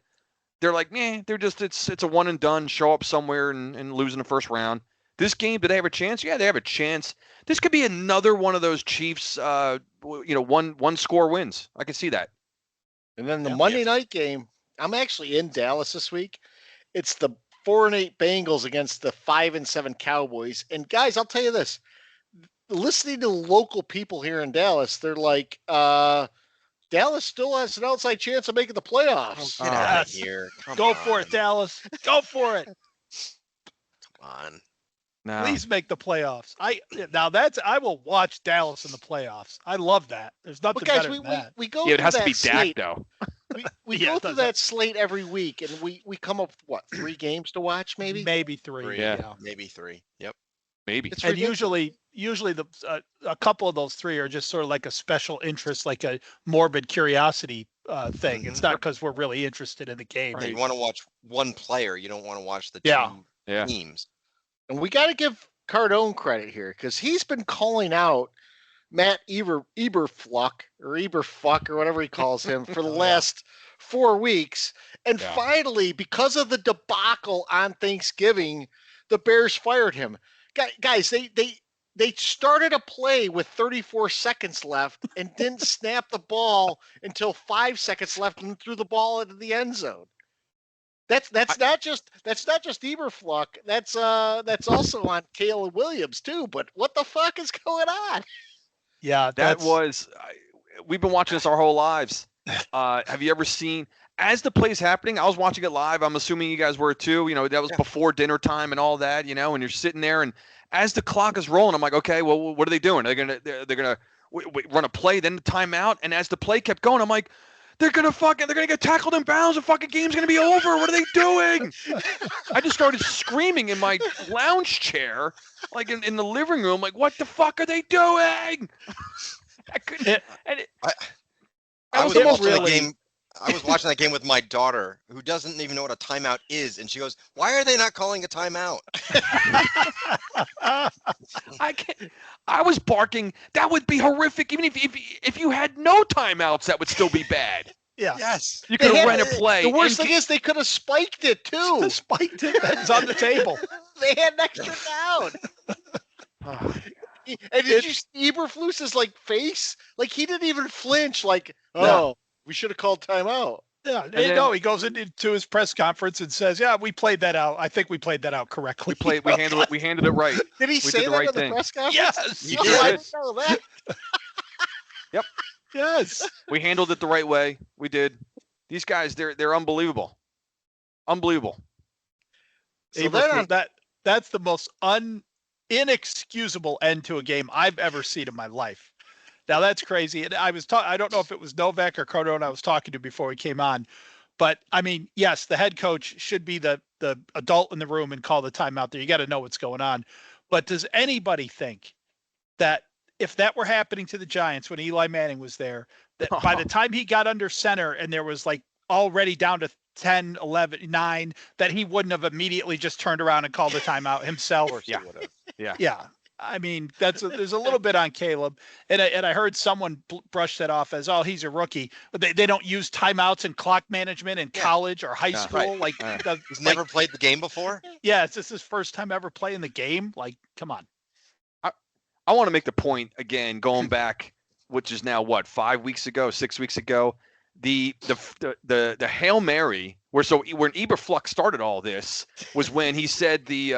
they're like, they're just, it's a one and done, show up somewhere and lose in the first round. This game, do they have a chance? Yeah, they have a chance. This could be another one of those Chiefs, one score wins. I can see that. And then the Yeah. Monday night game, I'm actually in Dallas this week. It's the 4-8 Bengals against the 5-7 Cowboys. And guys, I'll tell you this. Listening to local people here in Dallas, they're like, Dallas still has an outside chance of making the playoffs. Get out of Yes. here. Come go on. for it, Dallas. Go for it. Come on. No. Please make the playoffs. I will watch Dallas in the playoffs. I love that. There's nothing But guys, better than that. we go Yeah, it through has to that be Dak, slate. though. We Yeah, go it through does. that slate every week, and we come up with, 3 games to watch, maybe? Maybe 3. Three, Yeah. maybe 3. Yep. Maybe. It's And ridiculous. usually the a couple of those three are just sort of like a special interest, like a morbid curiosity thing. It's not because we're really interested in the game. Right. You want to watch one player. You don't want to watch the Yeah. two Yeah. teams. And we got to give Cardone credit here because he's been calling out Matt Eberflus or Eberfuck or whatever he calls him for the last 4 weeks. And Yeah. finally, because of the debacle on Thanksgiving, the Bears fired him. Guys, they started a play with 34 seconds left and didn't snap the ball until 5 seconds left and threw the ball into the end zone. That's not just Eberflus. That's also on Caleb Williams too. But what the fuck is going on? Yeah, We've been watching this our whole lives. Have you ever seen, as the play's happening, I was watching it live. I'm assuming you guys were too. You know, that was before dinner time and all that, you know, and you're sitting there and as the clock is rolling, I'm like, okay, well, what are they doing? They're going to run a play, then the timeout. And as the play kept going, I'm like, they're going to get tackled in bounds. The fucking game's going to be over. What are they doing? I just started screaming in my lounge chair, like in the living room, like, what the fuck are they doing? I couldn't. I was it watching the really- game. I was watching that game with my daughter, who doesn't even know what a timeout is, and she goes, "Why are they not calling a timeout?" I can't. I was barking. That would be horrific. Even if you had no timeouts, that would still be bad. yeah. Yes. You could They have had- ran a play. The worst and thing is they could have spiked it too. Spiked it. It's on the table. They had an extra down. Oh, And did you see Eberflus's like face? Like he didn't even flinch. Like, oh, we should have called timeout. Yeah, then- no, he goes into his press conference and says, "Yeah, we played that out. I think we played that out correctly." we handled it right. Did he We say did the that right in the thing. press conference? Yes, You Oh, did. I didn't know that. yes. We handled it the right way. We did. These guys, they're unbelievable. Unbelievable. So then on That's the most inexcusable end to a game I've ever seen in my life. Now that's crazy. And I don't know if it was Novak or Cardone I was talking to before we came on, but I mean, yes, the head coach should be the adult in the room and call the timeout there. You got to know what's going on. But does anybody think that if that were happening to the Giants when Eli Manning was there, that by the time he got under center and there was like already down to 10, 11, 9, that he wouldn't have immediately just turned around and called the timeout himself? Yeah. Yeah. Yeah. I mean, there's a little bit on Caleb, and I heard someone brush that off as, oh, he's a rookie. But they don't use timeouts and clock management in college or high school. right. Like, He's never played the game before. yeah, it's just his first time ever playing the game. Like, come on. I want to make the point again, going back, which is now what, 5 weeks ago, 6 weeks ago, the Hail Mary, when Eberflus started all this, was when he said the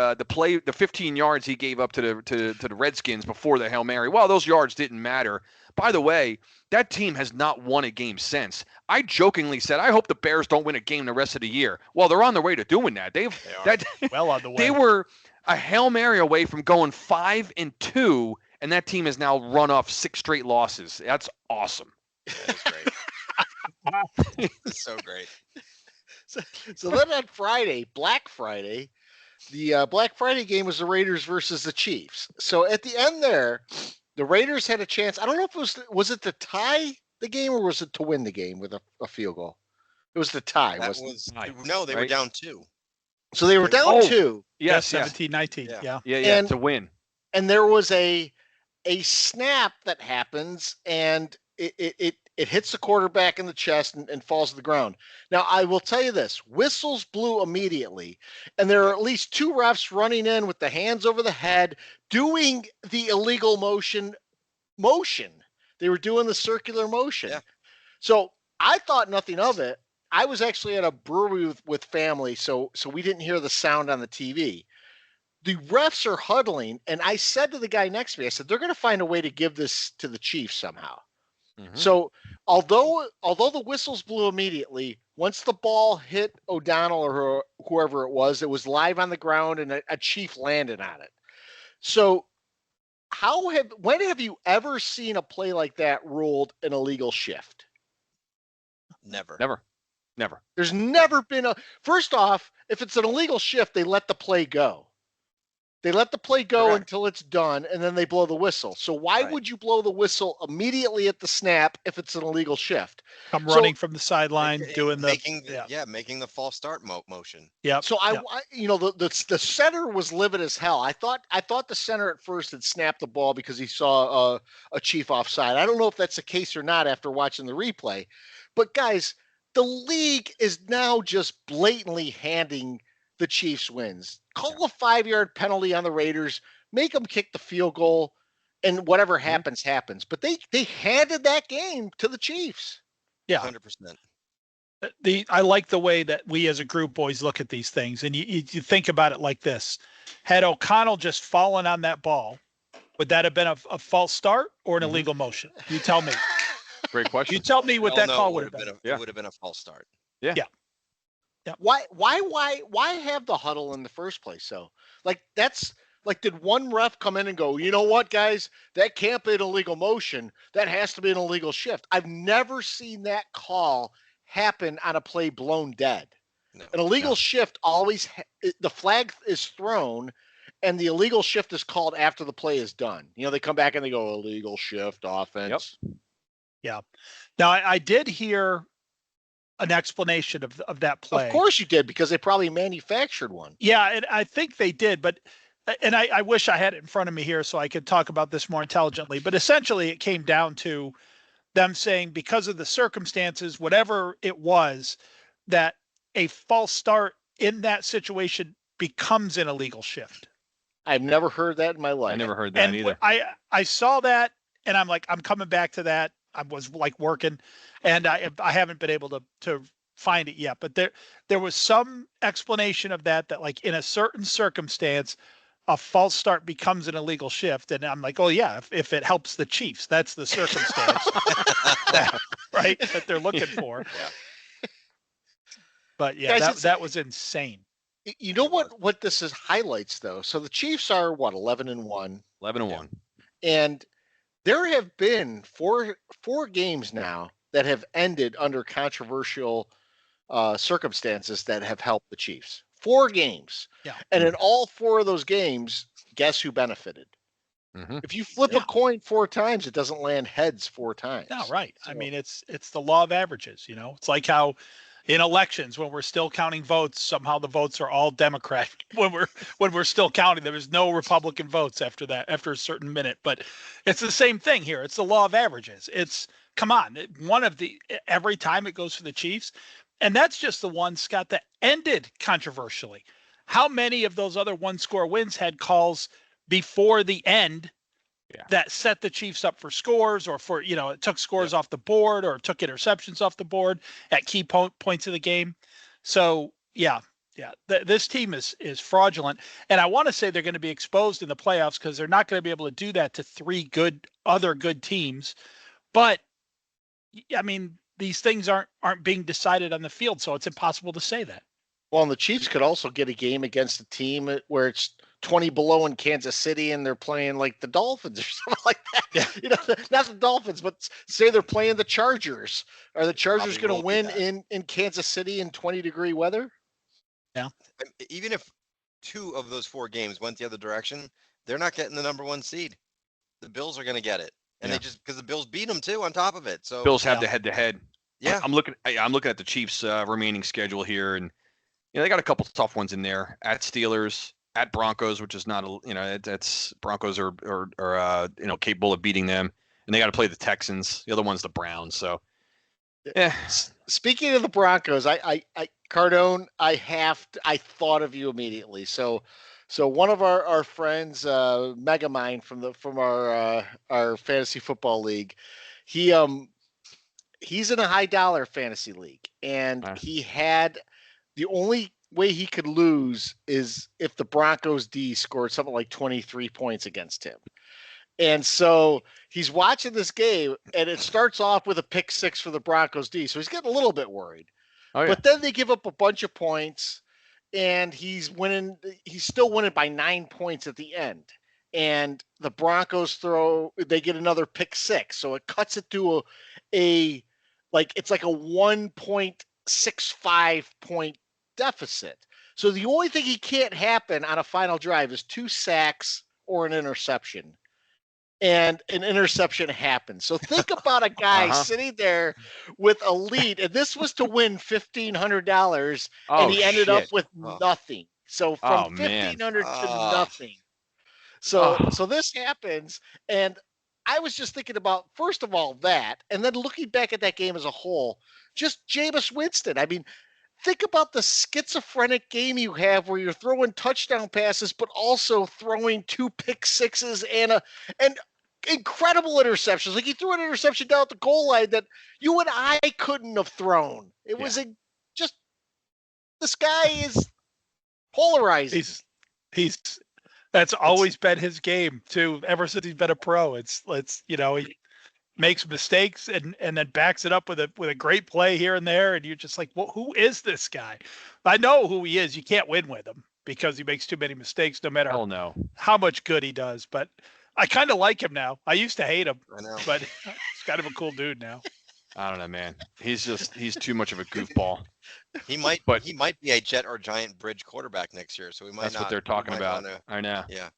15 yards he gave up to the Redskins before the Hail Mary. Well, those yards didn't matter. By the way, that team has not won a game since. I jokingly said, I hope the Bears don't win a game the rest of the year. Well, they're on their way to doing that. Well on the way. They were a Hail Mary away from going 5-2, and that team has now run off 6 straight losses. That's awesome. That's great. So great. So then on Friday, Black Friday, the Black Friday game was the Raiders versus the Chiefs. So at the end there, the Raiders had a chance. I don't know if it was it to tie the game or was it to win the game with a field goal? It was the tie, wasn't it? No, they were right? down 2. So they were down Oh. 2, Yes, 17, 19. Yeah. Yeah. And- to win. and there was a snap that happens, and it hits the quarterback in the chest and falls to the ground. Now, I will tell you this, whistles blew immediately, and there are at least 2 refs running in with the hands over the head, doing the illegal motion. They were doing the circular motion. Yeah. So I thought nothing of it. I was actually at a brewery with family, so we didn't hear the sound on the TV. The refs are huddling, and I said to the guy next to me, I said, they're going to find a way to give this to the Chiefs somehow. Mhm. So although the whistles blew immediately, once the ball hit O'Donnell or whoever it was live on the ground and a Chief landed on it. So when have you ever seen a play like that ruled an illegal shift? Never. Never. There's never been first off, if it's an illegal shift, they let the play go. They let the play go Correct. until it's done, and then they blow the whistle. So why Right. would you blow the whistle immediately at the snap if it's an illegal shift? Come So- running from the sideline, doing making the making the false start motion. yeah. So the center was livid as hell. I thought the center at first had snapped the ball because he saw a chief offside. I don't know if that's the case or not after watching the replay, but guys, the league is now just blatantly handing the Chiefs wins. Call a 5-yard penalty on the Raiders, make them kick the field goal, and whatever happens happens. But they handed that game to the Chiefs. Yeah. 100%. I like the way that we as a group boys look at these things, and you think about it like this: had O'Connell just fallen on that ball, would that have been a false start or an illegal motion? You tell me. Great question. You tell me what that call would have been. It would have been a false start. Why have the huddle in the first place? So did one ref come in and go, you know what, guys, that can't be an illegal motion. That has to be an illegal shift. I've never seen that call happen on a play blown dead. No. An illegal shift always the flag is thrown, and the illegal shift is called after the play is done. They come back and they go illegal shift offense. Yep. Yeah. Now I did hear an explanation of that play. Of course you did, because they probably manufactured one. Yeah, and I think they did, but I wish I had it in front of me here so I could talk about this more intelligently. But essentially, it came down to them saying because of the circumstances, whatever it was, that a false start in that situation becomes an illegal shift. I've never heard that in my life. I never heard that And either. I saw that, and I'm like, I'm coming back to that. I was like working, and I haven't been able to find it yet. But there was some explanation of that like in a certain circumstance, a false start becomes an illegal shift. And I'm like, oh yeah, if it helps the Chiefs, that's the circumstance, right? That they're looking for. Yeah. But yeah, Guys, that was insane. You know what this is highlights though. So the Chiefs are 11-1, 11-1. and there have been four games now that have ended under controversial circumstances that have helped the Chiefs. 4 games. Yeah. And in all 4 of those games, guess who benefited? Mm-hmm. If you flip a coin 4 times, it doesn't land heads 4 times. No, right. So- I mean, it's the law of averages. It's like how in elections, when we're still counting votes, somehow the votes are all Democrat. When we're still counting, there is no Republican votes after a certain minute. But it's the same thing here. It's the law of averages. It's come on, every time it goes for the Chiefs, and that's just the one, Scott, that ended controversially. How many of those other 1-score wins had calls before the end that set the Chiefs up for scores, or for, it took scores off the board, or took interceptions off the board at key points of the game. So this team is fraudulent. And I want to say they're going to be exposed in the playoffs because they're not going to be able to do that to 3 other good teams. But I mean, these things aren't being decided on the field, so it's impossible to say that. Well, and the Chiefs could also get a game against a team where it's 20 below in Kansas City and they're playing like the Dolphins or something like that. Yeah. Not the Dolphins, but say they're playing the Chargers. Are the Chargers Probably going to won't be win in Kansas City in 20-degree weather? Even if 2 of those 4 games went the other direction, they're not getting the number 1 seed. The Bills are going to get it. And they just, because the Bills beat them too on top of it. So Bills have the head-to-head. Yeah. I'm looking at the Chiefs' remaining schedule here, and they got a couple tough ones in there. At Steelers, at Broncos, which is not that's Broncos are capable of beating them, and they got to play the Texans. The other one's the Browns. So yeah. Speaking of the Broncos, I Cardone, I thought of you immediately. So one of our friends, Megamind from our fantasy football league, he's in a high dollar fantasy league, and he had the only way he could lose is if the Broncos D scored something like 23 points against him. And so he's watching this game, and it starts off with a pick 6 for the Broncos D. So he's getting a little bit worried. Oh, yeah. But then they give up a bunch of points, and he's winning. He's still winning by 9 points at the end. And the Broncos they get another pick 6. So it cuts it to it's like a 1.65 point deficit. So the only thing he can't happen on a final drive is 2 sacks or an interception. And an interception happened. So think about a guy sitting there with a lead, and this was to win $1,500, Oh, and he ended up shit. with Oh. nothing. So from Oh, man. 1,500 to Ah. nothing. So Oh. so this happens, and I was just thinking about, first of all, that, and then looking back at that game as a whole, just Jameis Winston. I mean, think about the schizophrenic game you have where you're throwing touchdown passes, but also throwing 2 pick sixes and incredible interceptions. Like he threw an interception down at the goal line that you and I couldn't have thrown. It was just, this guy is polarizing. That's always been his game too. Ever since he's been a pro, it's he makes mistakes and then backs it up with a great play here and there, and you're just like, well, who is this guy? I know who he is. You can't win with him because he makes too many mistakes, no matter Hell no. how much good he does. But I kind of like him now. I used to hate him, I know. but he's kind of a cool dude now. I don't know, man. He's too much of a goofball. He might But- he might be a Jet or Giant bridge quarterback next year, so we might That's not. what they're talking might about. wanna- I know. yeah.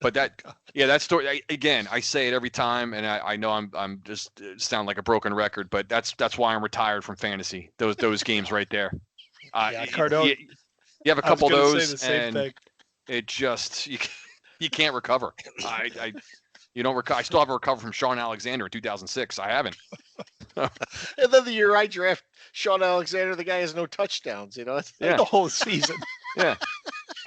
But that story again. I say it every time, and I know I'm just sound like a broken record, but that's why I'm retired from fantasy. Those games right there. Yeah, Cardone. You have a I was couple of gonna those, say the same and thing. it just you can't recover. You don't recover. I still haven't recovered from Sean Alexander in 2006. I haven't. And then the year I draft Sean Alexander, the guy has no touchdowns. It's Yeah. The whole season. Yeah.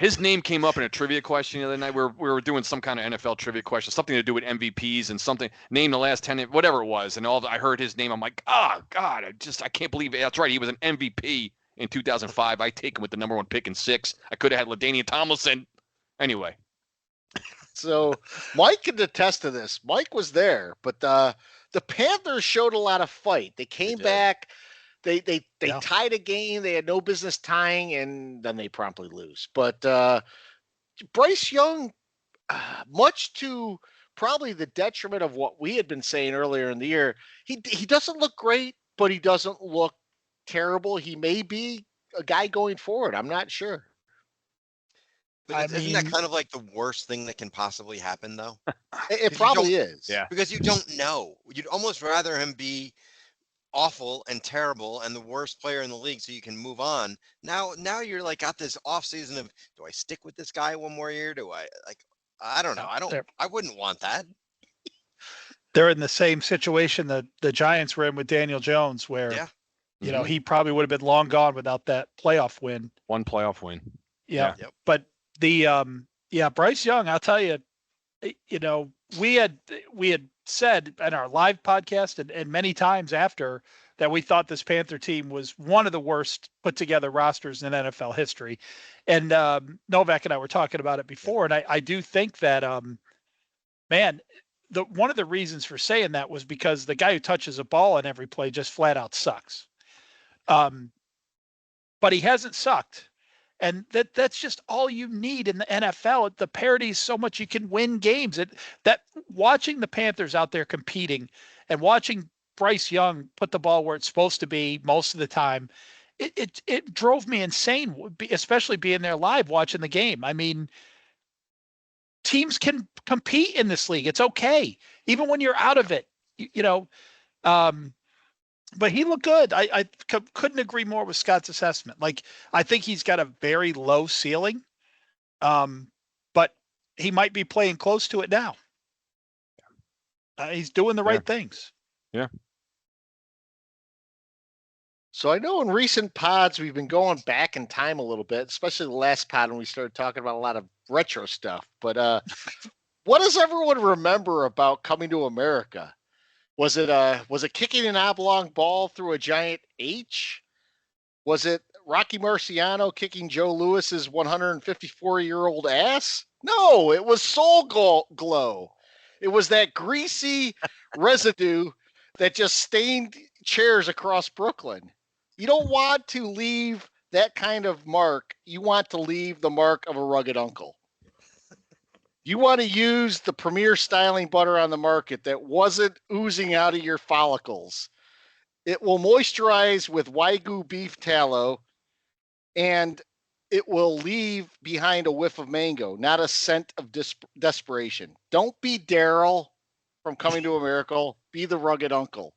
His name came up in a trivia question the other night. We were doing some kind of NFL trivia question, something to do with MVPs and something. Name the last 10, whatever it was. And I heard his name. I'm like, oh, God, I can't believe it. That's right. He was an MVP in 2005. I take him with the number 1 pick in 6. I could have had LaDainian Tomlinson. Anyway. So Mike can attest to this. Mike was there, but the Panthers showed a lot of fight. They came did. back. They Yeah. tied a game they had no business tying, and then they promptly lose. But Bryce Young, much to probably the detriment of what we had been saying earlier in the year, he doesn't look great, but he doesn't look terrible. He may be a guy going forward. I'm not sure. But isn't that mean- kind of like the worst thing that can possibly happen, though? It you probably is. Yeah. Because you don't know. You'd almost rather him be awful and terrible and the worst player in the league so you can move on. Now you're like got this off season of, do I stick with this guy one more year? I don't know. I wouldn't want that. They're in the same situation that the Giants were in with Daniel Jones, where Yeah. he probably would have been long gone without that playoff win. 1 playoff win. Yeah. Yep. But the Bryce Young, I'll tell you, we had said in our live podcast and many times after that we thought this Panther team was one of the worst put together rosters in NFL history. And Novak and I were talking about it before, and I do think that one of the reasons for saying that was because the guy who touches a ball on every play just flat out sucks. But he hasn't sucked. And that's just all you need in the NFL. The parity is so much you can win games. That watching the Panthers out there competing and watching Bryce Young put the ball where it's supposed to be most of the time, it drove me insane, especially being there live watching the game. I mean, teams can compete in this league. It's okay, even when you're out of it. But he looked good. I couldn't agree more with Scott's assessment. Like, I think he's got a very low ceiling, but he might be playing close to it now. He's doing the right things. Yeah. So I know in recent pods we've been going back in time a little bit, especially the last pod when we started talking about a lot of retro stuff. But what does everyone remember about Coming to America? Was it kicking an oblong ball through a giant H? Was it Rocky Marciano kicking Joe Lewis's 154-year-old ass? No, it was Soul Glow. It was that greasy residue that just stained chairs across Brooklyn. You don't want to leave that kind of mark. You want to leave the mark of a rugged uncle. You want to use the premier styling butter on the market that wasn't oozing out of your follicles. It will moisturize with Wagyu beef tallow. and it will leave behind a whiff of mango, not a scent of desperation. Don't be Daryl from Coming to America. Be the rugged uncle.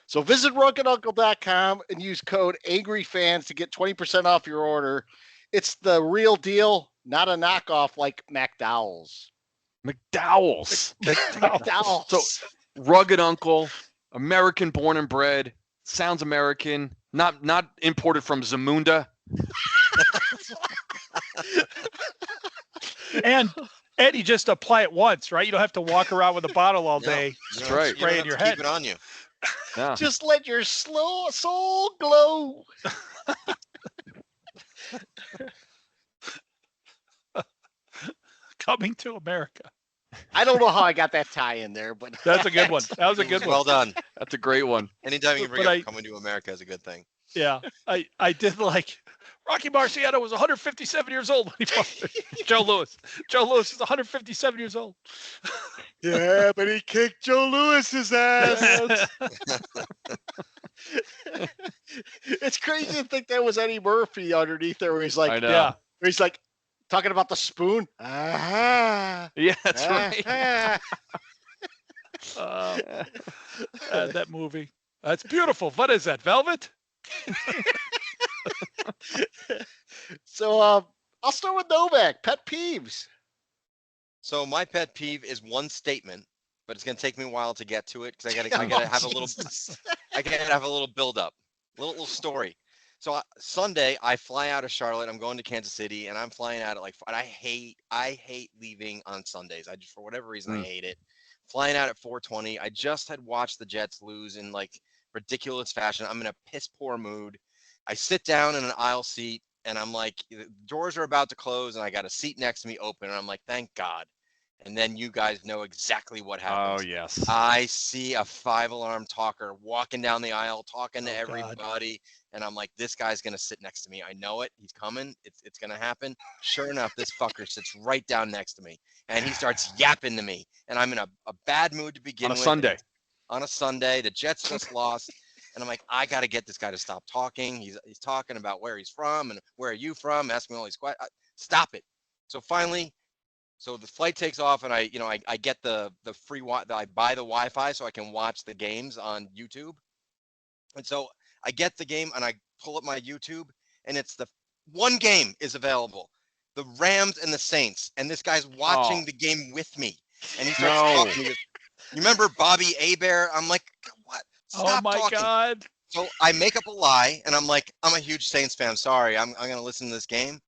So visit ruggeduncle.com and use code AngryFans to get 20% off your order. It's the real deal, not a knockoff like McDowell's. McDowell's. McDowell's. So rugged uncle, American born and bred, sounds American, not imported from Zamunda. And you just apply it once, right? You don't have to walk around with a bottle all day. That's right. Spray in your head. Keep it on you. Yeah. Just let your slow soul glow. Coming to America. I don't know how I got that tie in there, but That's a good one. That was a good one. Well done. That's a great one. Anytime you bring But up Coming to America is a good thing. Yeah, I did like Rocky Marciano was 157 years old when he fought Joe Louis. Joe Louis is 157 years old. yeah, but he kicked Joe Louis's ass. It's crazy to think that was Eddie Murphy underneath there, where he's like, I know. Yeah. where he's like talking about the spoon. Ah, Yeah, that's right. ah. That movie. That's beautiful. What is that? Velvet? So I'll start with Novak. Pet peeves. So my pet peeve is one statement, but it's gonna take me a while to get to it because I gotta have a little I gotta have a little build up, little story. So Sunday I fly out of Charlotte. I'm going to Kansas City, and I'm flying out at and I hate leaving on Sundays. I just, for whatever reason, I hate it. Flying out at 4:20. I just had watched the Jets lose in ridiculous fashion. I'm in a piss poor mood. I sit down in an aisle seat, and I'm like, the doors are about to close, and I got a seat next to me open, and I'm like, thank God. And then you guys know exactly what happens. Oh, yes. I see a 5-alarm talker walking down the aisle, talking to God. everybody. And I'm like, this guy's going to sit next to me. I know it. He's coming. It's going to happen. Sure enough, this fucker sits right down next to me. And he starts yapping to me. And I'm in a bad mood to begin with. On a Sunday. The Jets just lost. And I'm like, I got to get this guy to stop talking. He's talking about where he's from and where are you from? Asking me all these questions. Stop it. So finally, so the flight takes off, and I get the free I buy the Wi-Fi so I can watch the games on YouTube. And so I get the game and I pull up my YouTube, and it's the one game is available, the Rams and the Saints, and this guy's watching the game with me, and he starts talking. He goes, you remember Bobby Hebert? I'm like, what? Stop Oh my talking. God. So I make up a lie, and I'm like, I'm a huge Saints fan. Sorry, I'm going to listen to this game.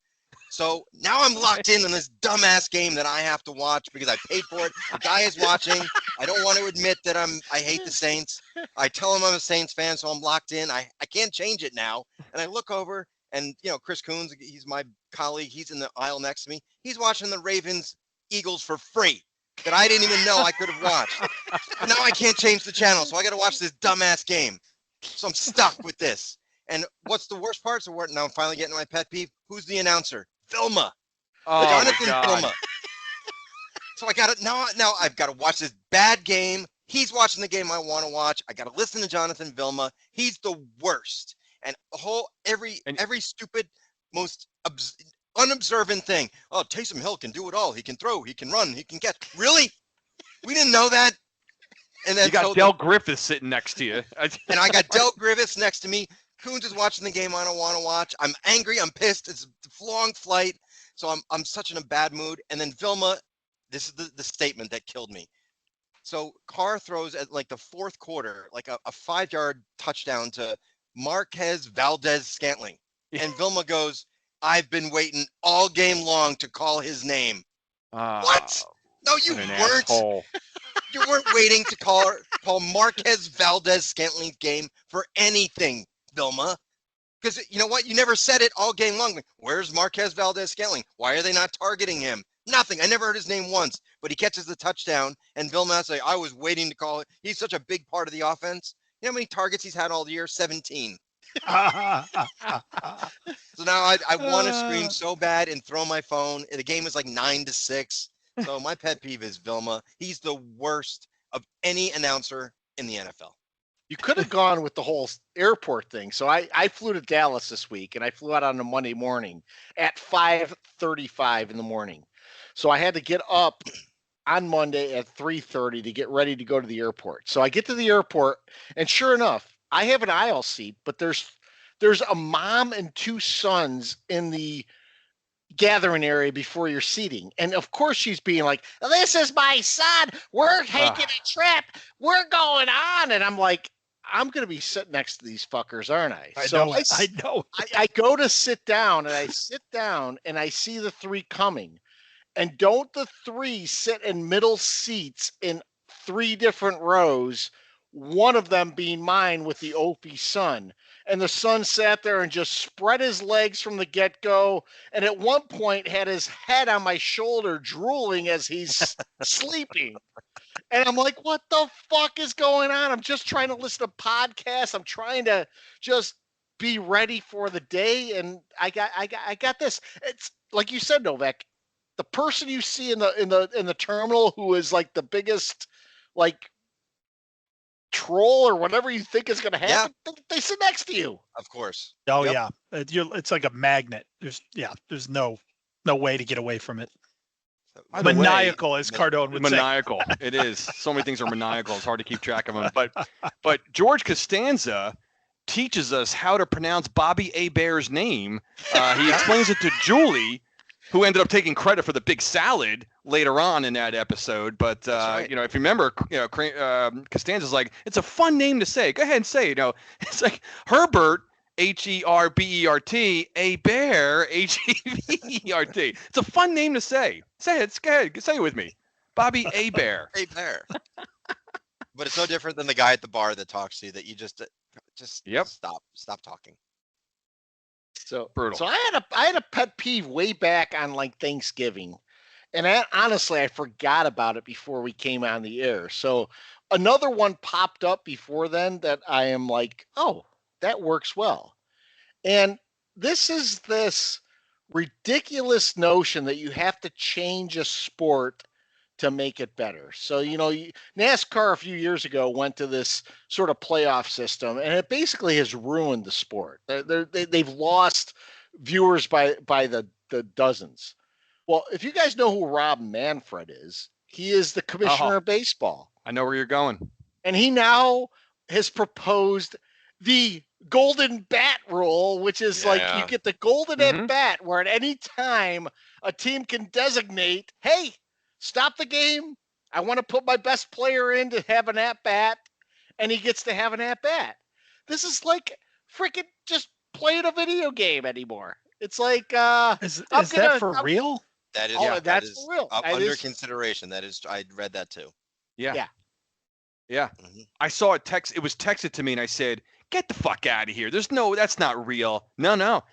So now I'm locked in on this dumbass game that I have to watch because I paid for it. The guy is watching. I don't want to admit that I hate the Saints. I tell him I'm a Saints fan, so I'm locked in. I can't change it now. And I look over, and Chris Coons, he's my colleague. He's in the aisle next to me. He's watching the Ravens Eagles for free that I didn't even know I could have watched. But now I can't change the channel, so I got to watch this dumbass game. So I'm stuck with this. And what's the worst part? So now I'm finally getting to my pet peeve. Who's the announcer? Vilma. Oh, Jonathan my God. Vilma. So I got to now I've got to watch this bad game. He's watching the game I want to watch. I got to listen to Jonathan Vilma. He's the worst. And every stupid, most unobservant thing. Oh, Taysom Hill can do it all. He can throw. He can run. He can catch. Really? We didn't know that. And then You got Del Griffith sitting next to you. and I got Del Griffiths next to me. Coons is watching the game I don't want to watch. I'm angry. I'm pissed. It's a long flight. So I'm such in a bad mood. And then Vilma, this is the statement that killed me. So Carr throws at the fourth quarter, a 5-yard touchdown to Marquez Valdez-Scantling. And Vilma goes, I've been waiting all game long to call his name. What? No, you weren't. You weren't waiting to call Marquez Valdez-Scantling's game for anything, Vilma. Because you know what? You never said it all game long. Where's Marquez Valdez-Scantling? Why are they not targeting him? Nothing. I never heard his name once. But he catches the touchdown, and Vilma say, I was waiting to call it. He's such a big part of the offense. You know how many targets he's had all year? 17. So now I want to scream so bad and throw my phone. The game is 9-6. So my pet peeve is Vilma. He's the worst of any announcer in the NFL. You could have gone with the whole airport thing. So I flew to Dallas this week, and I flew out on a Monday morning at 5:35 in the morning. So I had to get up on Monday at 3:30 to get ready to go to the airport. So I get to the airport, and sure enough, I have an aisle seat, but there's a mom and two sons in the gathering area before you're seating. And of course she's being like, "This is my son. We're taking a trip. We're going on." And I'm like, I'm going to be sitting next to these fuckers, aren't I? I know. I go to sit down, and I sit down, and I see the three coming. And don't the three sit in middle seats in three different rows, one of them being mine with the Opie son. And the son sat there and just spread his legs from the get-go, and at one point had his head on my shoulder drooling as he's sleeping. And I'm like, what the fuck is going on? I'm just trying to listen to podcasts. I'm trying to just be ready for the day. And I got this. It's like you said, Novak, the person you see in the terminal who is like the biggest like troll or whatever you think is going to happen, they sit next to you. Of course. Oh yeah, it's like a magnet. There's no way to get away from it. Maniacal, as Cardone would say. Maniacal. It is. So many things are maniacal. It's hard to keep track of them. But George Costanza teaches us how to pronounce Bobby Hebert's name. He explains it to Julie, who ended up taking credit for the big salad later on in that episert. But right. If you remember, Costanza's like, it's a fun name to say. Go ahead and say it. It's like Herbert. Herbert, a bear, Hevert. It's a fun name to say. Say it. Go ahead. Say it with me. Bobby A. Bear. A bear. But it's no different than the guy at the bar that talks to you that you just stop talking. So brutal. So I had a pet peeve way back on like Thanksgiving. And honestly, I forgot about it before we came on the air. So another one popped up before then that I am like, oh, that works well. And this is this ridiculous notion that you have to change a sport to make it better. So, NASCAR a few years ago went to this sort of playoff system, and it basically has ruined the sport. They've lost viewers by the dozens. Well, if you guys know who Rob Manfred is, he is the commissioner of baseball. I know where you're going. And he now has proposed the golden bat rule, which is like you get the golden at bat, where at any time a team can designate, hey, stop the game. I want to put my best player in to have an at bat, and he gets to have an at bat. This is like freaking just playing a video game anymore. It's like is that for real? That is that's for real. Under consideration. That is, I read that too. Yeah. Mm-hmm. I saw it it was texted to me, and I said, get the fuck out of here. That's not real. No.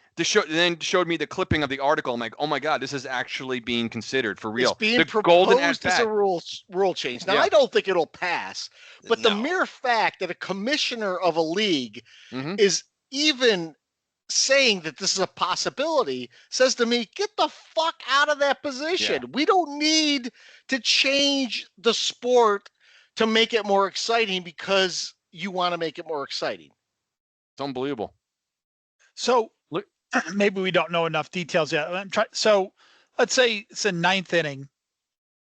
Then showed me the clipping of the article. I'm like, oh my God, this is actually being considered for real. It's being the proposed as a rule change. Now, I don't think it'll pass, but the mere fact that a commissioner of a league is even saying that this is a possibility says to me, get the fuck out of that position. We don't need to change the sport to make it more exciting because you want to make it more exciting. It's unbelievable. So maybe we don't know enough details yet. So let's say it's a ninth inning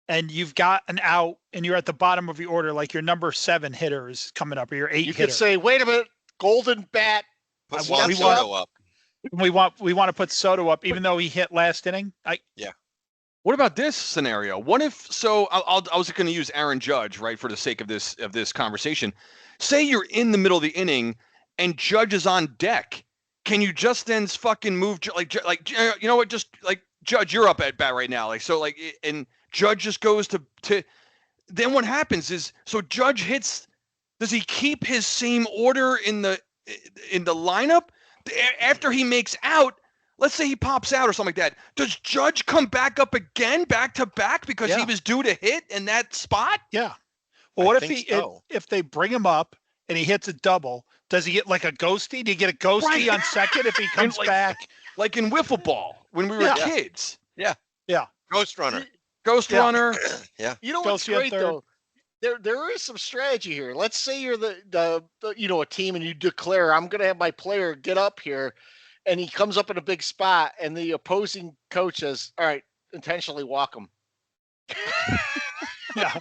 and you've got an out and you're at the bottom of your order, like your number 7 hitter is coming up or your 8 hitter. You could say, wait a minute, golden bat. Put Soto up. We want to put Soto up, even though he hit last inning. What about this scenario? What if? So I was going to use Aaron Judge, right, for the sake of this conversation. Say you're in the middle of the inning and Judge is on deck. Can you just then fucking move like you know what? Just like Judge, you're up at bat right now. And Judge just goes to. Then what happens is Judge hits. Does he keep his same order in the lineup after he makes out? Let's say he pops out or something like that. Does Judge come back up again, back to back, because he was due to hit in that spot? Yeah. Well, what if they bring him up and he hits a double? Does he get like a ghosty? Do you get a ghosty on second if he comes back? Like in wiffle ball when we were kids. Yeah. Yeah. Ghost runner. Runner. Yeah. You know what's great though? there is some strategy here. Let's say you're the a team and you declare I'm going to have my player get up here, and he comes up in a big spot, and the opposing coach says, "All right, intentionally walk him." Yeah.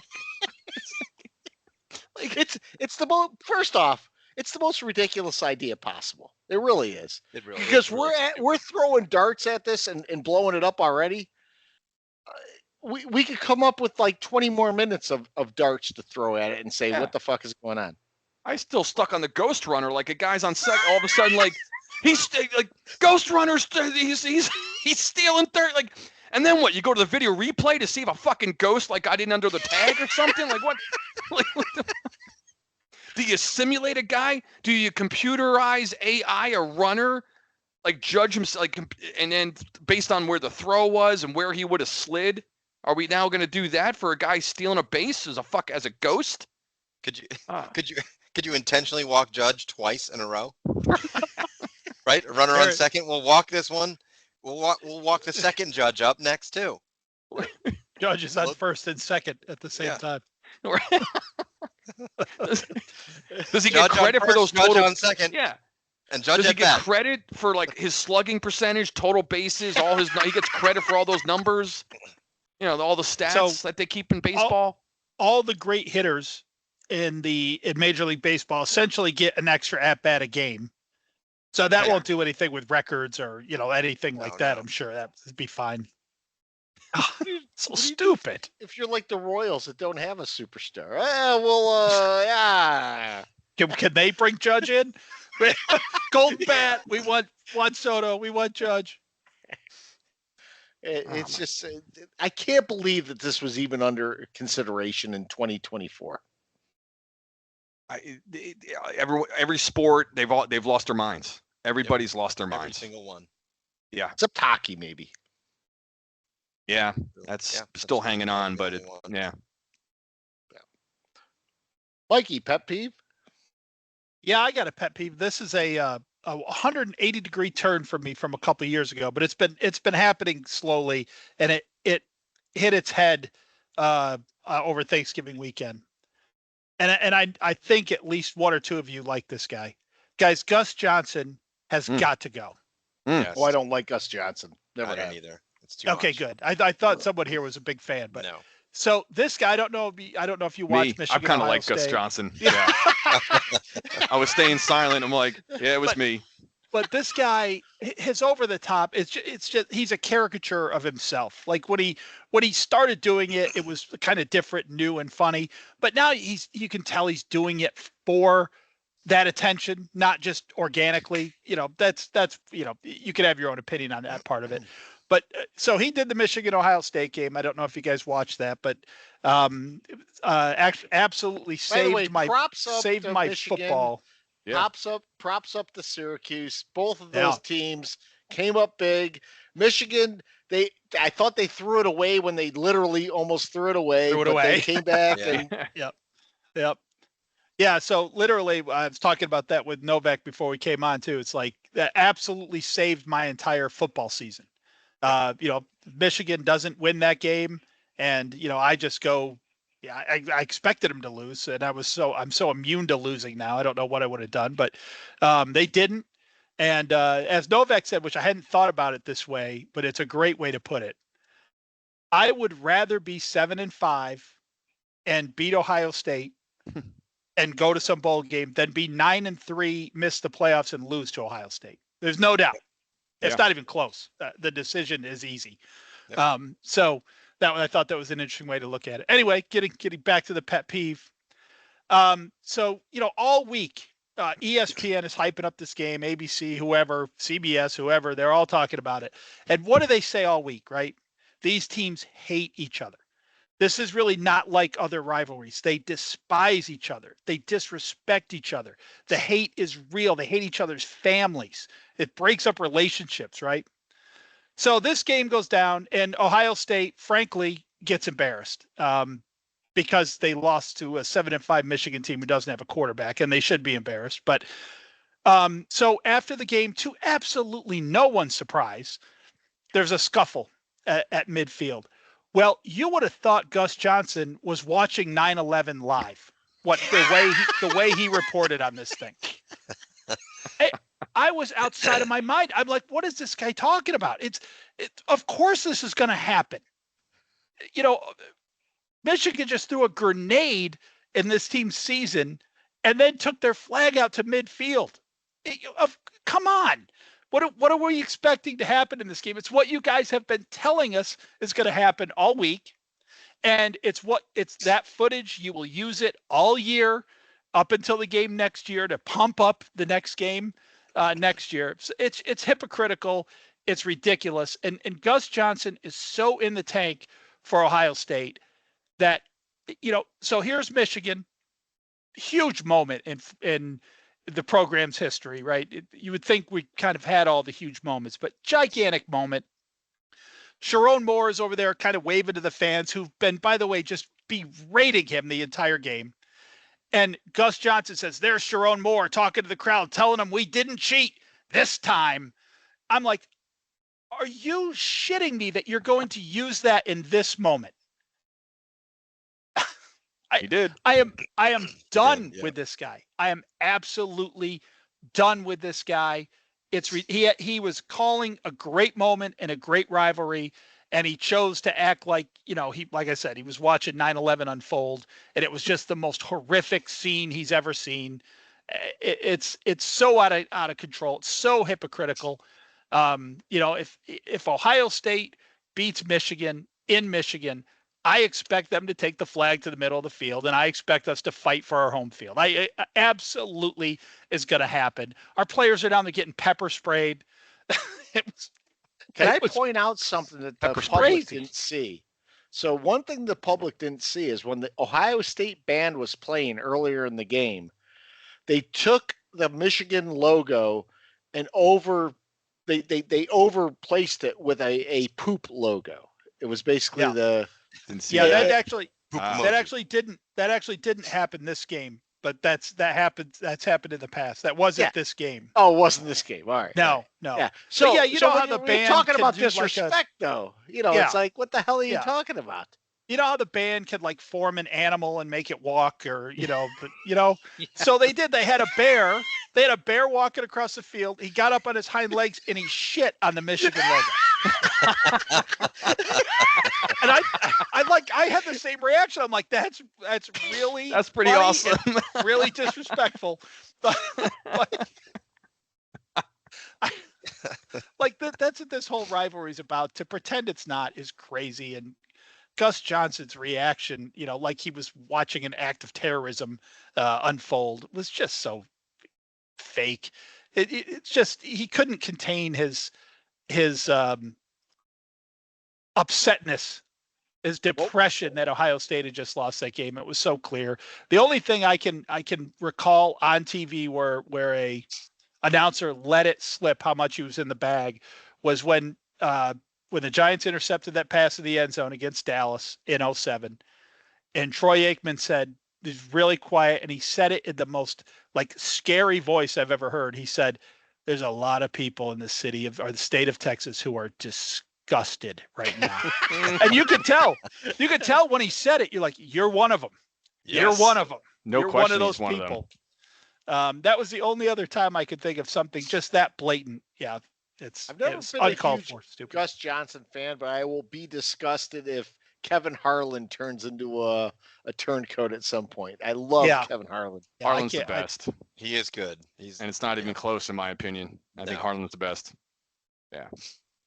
Like it's the most. First off, it's the most ridiculous idea possible. It really is. It really Because is really we're throwing darts at this and blowing it up already. We could come up with like 20 more minutes of darts to throw at it and say, Yeah. what the fuck is going on? I still stuck on the Ghost Runner. Like a guy's on set, all of a sudden, like like Ghost Runner's he's stealing third. Like, and then what? You go to the video replay to see if a fucking ghost like got in under the tag or something. Like what? Like, do you simulate a guy? Do you computerize AI a runner? Like judge him, like, and then based on where the throw was and where he would have slid, are we now going to do that for a guy stealing a base as a ghost? Could you intentionally walk Judge twice in a row? Right, a runner on second. We'll walk this one. We'll walk the second Judge up next too. Judge is on first and second at the same time. Does he Judge get credit on for those first, Judge total? on second? Yeah. And Judge Does he at get bat. credit for like his slugging percentage, total bases, all his? He gets credit for all those numbers. You know, all the stats that they keep in baseball. All the great hitters in Major League Baseball essentially get an extra at bat a game. So that won't do anything with records or anything like that. I'm sure that would be fine. So stupid. If you're like the Royals that don't have a superstar, yeah. Can they bring Judge in? Gold bat. We want Juan Soto. We want Judge. It's just I can't believe that this was even under consideration in 2024. Every sport they've lost their minds. Everybody's lost their minds. Every single one. Yeah. Except hockey, maybe. Yeah, that's still hanging on, but yeah. Mikey, pet peeve? Yeah, I got a pet peeve. This is a 180-degree turn for me from a couple of years ago, but it's been happening slowly, and it hit its head over Thanksgiving weekend. And I think at least one or two of you like this guy. Guys, Gus Johnson has got to go. Yes. Oh, I don't like Gus Johnson. Never I don't have. either. It's too Okay, much. good. I thought someone here was a big fan, but No. so this guy, I don't know if you watch Michigan. I kind of Ohio like Gus State. Johnson. Yeah. I was staying silent. I'm like, yeah, it was me. But this guy, his over the top, it's just he's a caricature of himself. Like when he started doing it, it was kind of different, new and funny. But now you can tell he's doing it for that attention, not just organically. That's you can have your own opinion on that part of it. But so he did the Michigan-Ohio State game. I don't know if you guys watched that, but absolutely By the way, saved my props up to my Michigan. football. Yeah. Props up to Syracuse. Both of those teams came up big. Michigan, I thought they threw it away when they literally almost threw it away. They came back and Yep. Yeah, so literally, I was talking about that with Novak before we came on too. It's like that absolutely saved my entire football season. Michigan doesn't win that game, and I just go, I expected them to lose, and I'm so immune to losing now. I don't know what I would have done, but they didn't. And as Novak said, which I hadn't thought about it this way, but it's a great way to put it. I would rather be 7-5 and beat Ohio State and go to some bowl game than be 9-3, miss the playoffs and lose to Ohio State. There's no doubt. It's not even close. The decision is easy. Yeah. So I thought that was an interesting way to look at it. Anyway, getting back to the pet peeve. So all week, ESPN is hyping up this game, ABC, whoever, CBS, whoever, they're all talking about it. And what do they say all week, right? These teams hate each other. This is really not like other rivalries. They despise each other. They disrespect each other. The hate is real. They hate each other's families. It breaks up relationships, right? So this game goes down, and Ohio State, frankly, gets embarrassed because they lost to a 7-5 Michigan team who doesn't have a quarterback, and they should be embarrassed. But so after the game, to absolutely no one's surprise, there's a scuffle at midfield. Well, you would have thought Gus Johnson was watching 9/11 live. The way he reported on this thing. I was outside of my mind. I'm like, what is this guy talking about? Of course this is going to happen. Michigan just threw a grenade in this team's season and then took their flag out to midfield. Come on. What are we expecting to happen in this game? It's what you guys have been telling us is going to happen all week. And it's that footage. You will use it all year up until the game next year to pump up the next game next year. It's hypocritical. It's ridiculous. And Gus Johnson is so in the tank for Ohio State that, so here's Michigan, huge moment in the program's history, right? You would think we kind of had all the huge moments, but gigantic moment. Sharon Moore is over there kind of waving to the fans who've been, by the way, just berating him the entire game. And Gus Johnson says, there's Sharon Moore talking to the crowd, telling them we didn't cheat this time. I'm like, are you shitting me that you're going to use that in this moment? He did. I am done with this guy. I am absolutely done with this guy. He was calling a great moment and a great rivalry, and he chose to act like, like I said, he was watching 9/11 unfold, and it was just the most horrific scene he's ever seen. It's so out of control. It's so hypocritical. If Ohio State beats Michigan in Michigan, I expect them to take the flag to the middle of the field, and I expect us to fight for our home field. I absolutely is going to happen. Our players are down there getting pepper sprayed. Can I point out something that the public didn't see? So one thing the public didn't see is when the Ohio State band was playing earlier in the game, they took the Michigan logo and they overplaced it with a poop logo. It was basically that actually didn't happen this game, but that's happened in the past. That wasn't this game. Oh, it wasn't this game. All right. No. Yeah. So how the we're band talking can about do disrespect, though. It's like, what the hell are you talking about? You know how the band could like form an animal and make it walk, or So they did. They had a bear. They had a bear walking across the field. He got up on his hind legs and he shit on the Michigan logo. And I had the same reaction. I'm like, that's pretty awesome. Really disrespectful. But that's what this whole rivalry is about. To pretend it's not is crazy. And Gus Johnson's reaction, like he was watching an act of terrorism unfold, was just so fake. It's just, he couldn't contain his upsetness, his depression that Ohio State had just lost that game. It was so clear. The only thing I can recall on TV where a announcer let it slip how much he was in the bag was when the Giants intercepted that pass in the end zone against Dallas in 2007, and Troy Aikman said, he's really quiet, and he said it in the most scary voice I've ever heard. He said, there's a lot of people in the state of Texas who are disgusted right now. And you could tell when he said it, you're like, you're one of them. Yes. You're one of them. You're one of those people. That was the only other time I could think of something just that blatant. Yeah. I've never been a huge Gus Johnson fan, but I will be disgusted if Kevin Harlan turns into a turncoat at some point. I love Kevin Harlan. Yeah, Harlan's the best. He is good. And it's not even close in my opinion. I think Harlan's the best. Yeah.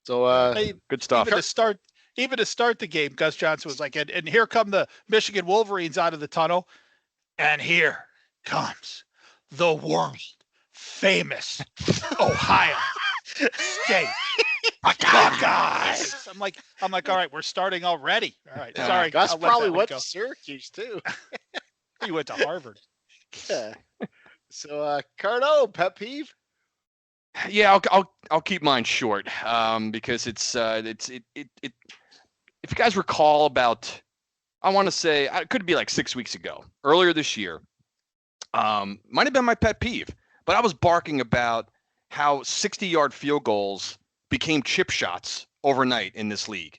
So good stuff. Even to start the game, Gus Johnson was like, and here come the Michigan Wolverines out of the tunnel, and here comes the world famous Ohio State Buckeyes. I'm like, all right, we're starting already. All right, sorry. Gus probably went to Syracuse too. He went to Harvard. Yeah. So, Cardone, pet peeve? Yeah, I'll keep mine short because it's if you guys recall about, I want to say it could be like 6 weeks ago, earlier this year, might have been my pet peeve, but I was barking about how 60-yard field goals became chip shots overnight in this league.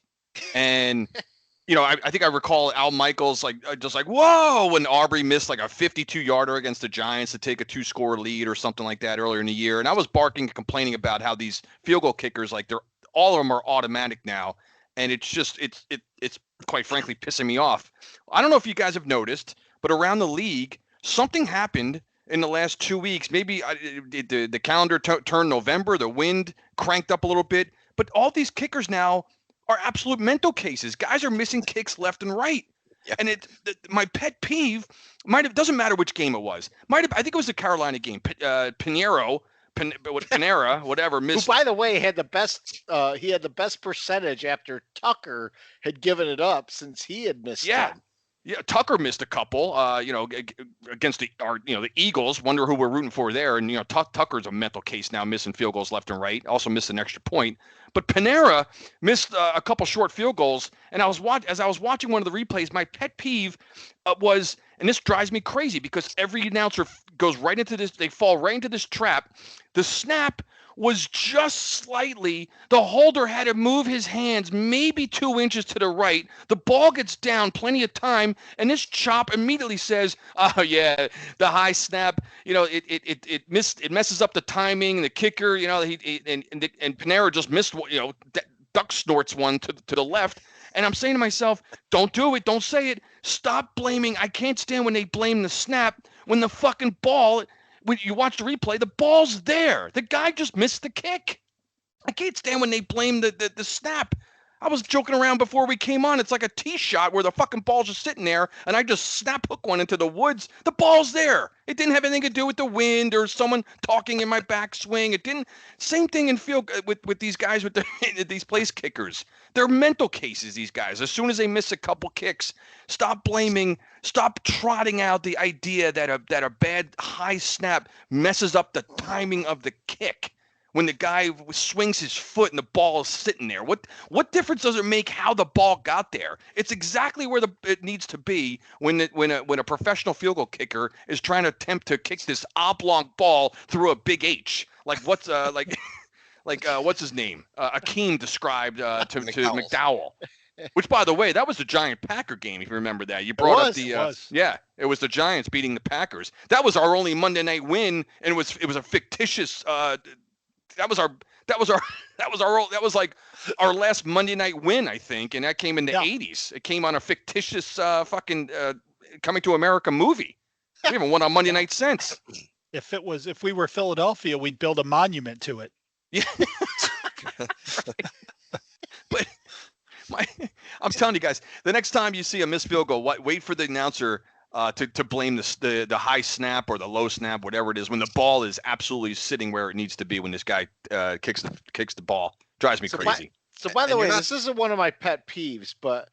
And I think I recall Al Michaels just like, whoa, when Aubrey missed like a 52-yarder against the Giants to take a 2-score lead or something like that earlier in the year. And I was barking and complaining about how these field goal kickers, like all of them are automatic now. And it's just, it's quite frankly pissing me off. I don't know if you guys have noticed, but around the league, something happened in the last 2 weeks. Maybe the calendar turned November, the wind cranked up a little bit, but all these kickers now are absolute mental cases. Guys are missing kicks left and right. Yeah. And my pet peeve doesn't matter which game it was. I think it was the Carolina game. Panera, whatever. Missed. Who, by the way, had the best. He had the best percentage after Tucker had given it up since he had missed. Yeah. 10. Yeah, Tucker missed a couple, against the Eagles. Wonder who we're rooting for there. And Tucker's a mental case now, missing field goals left and right. Also missed an extra point. But Panera missed a couple short field goals. And as I was watching one of the replays, my pet peeve was, and this drives me crazy because every announcer goes right into this. They fall right into this trap. The snap was just slightly, the holder had to move his hands maybe 2 inches to the right. The ball gets down plenty of time, and this chop immediately says, oh yeah, the high snap, it messes up the timing, the kicker, and Panera just missed, duck snorts one to the left. And I'm saying to myself, don't do it, don't say it, stop blaming. I can't stand when they blame the snap when the fucking ball, when you watch the replay, the ball's there. The guy just missed the kick. I can't stand when they blame the snap. I was joking around before we came on. It's like a tee shot where the fucking ball's just sitting there, and I just snap hook one into the woods. The ball's there. It didn't have anything to do with the wind or someone talking in my backswing. It didn't. Same thing in field with these guys with these place kickers. They're mental cases. These guys. As soon as they miss a couple kicks, stop blaming. Stop trotting out the idea that a bad high snap messes up the timing of the kick. When the guy swings his foot and the ball is sitting there, what difference does it make how the ball got there? It's exactly where it needs to be when a professional field goal kicker is trying to attempt to kick this oblong ball through a big H. Like what's his name? Akeem described to McDowell. Which, by the way, that was the Giant-Packer game, if you remember that. You brought up the it was the Giants beating the Packers. That was our only Monday night win, and it was a fictitious. That was like our last Monday night win, I think, and that came in the 80s. It came on a fictitious Coming to America movie. We haven't won on Monday night since. If we were Philadelphia, we'd build a monument to it. Yeah. But I'm telling you guys, the next time you see a missed field goal, wait for the announcer to blame the high snap or the low snap, whatever it is, when the ball is absolutely sitting where it needs to be when this guy kicks the ball. Drives me crazy. By the way, this isn't one of my pet peeves, but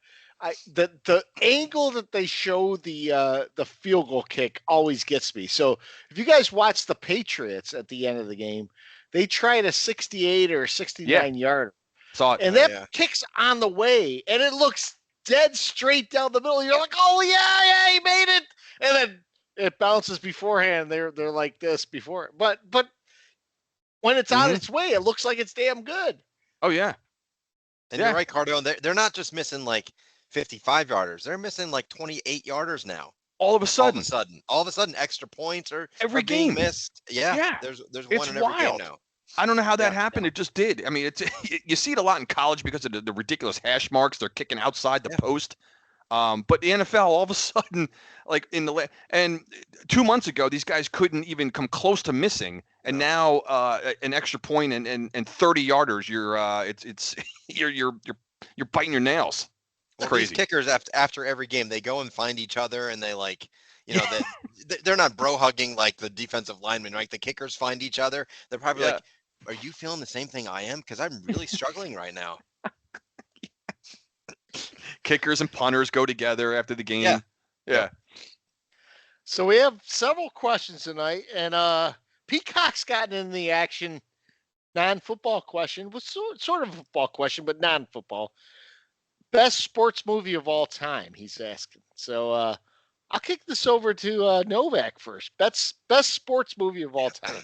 the angle that they show the field goal kick always gets me. So if you guys watch the Patriots at the end of the game, they tried a 68 or 69 yarder. Saw it. And that kick's on the way, and it looks dead straight down the middle. You're like, oh yeah, he made it, and then it bounces beforehand. They're like this before, but when it's on its way, it looks like it's damn good. Oh yeah, and you're right, Cardone. They're not just missing like 55 yarders; they're missing like 28 yarders now. All of a sudden, extra points are every game being missed. Yeah. There's one in every game now. I don't know how that happened. It just did. I mean, you see it a lot in college because of the ridiculous hash marks. They're kicking outside the post. But the NFL, all of a sudden, like and 2 months ago, these guys couldn't even come close to missing. And now an extra point and 30 yarders, you're biting your nails. It's crazy. These kickers after every game, they go and find each other and they they're not bro hugging like the defensive linemen, right? The kickers find each other. They're probably like, are you feeling the same thing I am? Because I'm really struggling right now. Kickers and punters go together after the game. Yeah. So we have several questions tonight, and Peacock's gotten in the action. Non-football question was sort of a football question, but non-football. Best sports movie of all time, he's asking. So I'll kick this over to Novak first. Best sports movie of all time.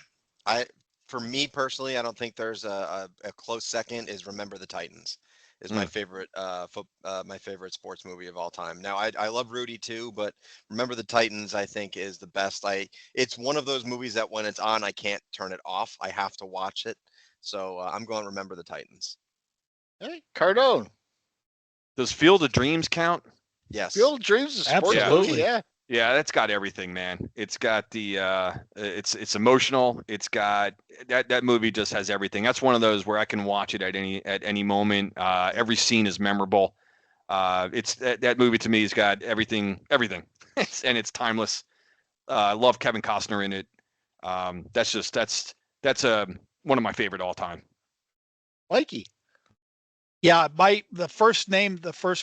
For me personally, I don't think there's a close second. Is Remember the Titans. is my favorite my favorite sports movie of all time. Now I love Rudy too, but Remember the Titans I think is the best. It's one of those movies that when it's on I can't turn it off. I have to watch it. So I'm going to Remember the Titans. Hey, Cardone. Does Field of Dreams count? Yes. Field of Dreams is a sports Absolutely. movie, yeah. Yeah, that's got everything, man. It's got the it's emotional. It's got that movie just has everything. That's one of those where I can watch it at any moment. Every scene is memorable. It's that movie to me has got everything. And it's timeless. I love Kevin Costner in it. That's one of my favorite all time. Mikey. Yeah, the first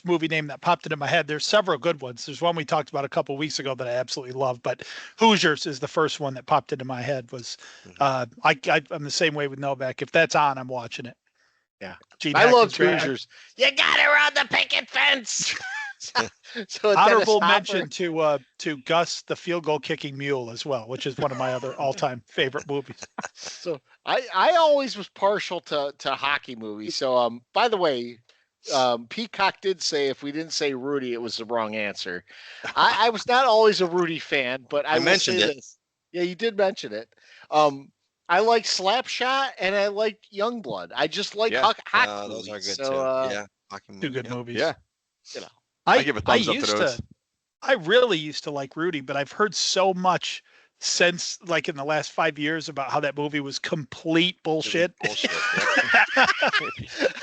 movie name that popped into my head. There's several good ones. There's one we talked about a couple of weeks ago that I absolutely love, but Hoosiers is the first one that popped into my head. I'm the same way with Novak. If that's on, I'm watching it. Yeah, Gene I love Hackman's great. Hoosiers. You got to run the picket fence. So Honorable mention to Gus, the field goal kicking mule as well, which is one of my other all-time favorite movies. So I always was partial to hockey movies. So by the way, Peacock did say if we didn't say Rudy, it was the wrong answer. I was not always a Rudy fan, but I will mentioned say it. this. Yeah, you did mention it. I like Slapshot and I like Youngblood. I just like hockey those movies. are good too. Yeah, hockey Two good yeah. movies. Yeah. You know. I give a thumbs up to those. I really used to like Rudy, but I've heard so much since like in the last 5 years about how that movie was complete bullshit. Bullshit.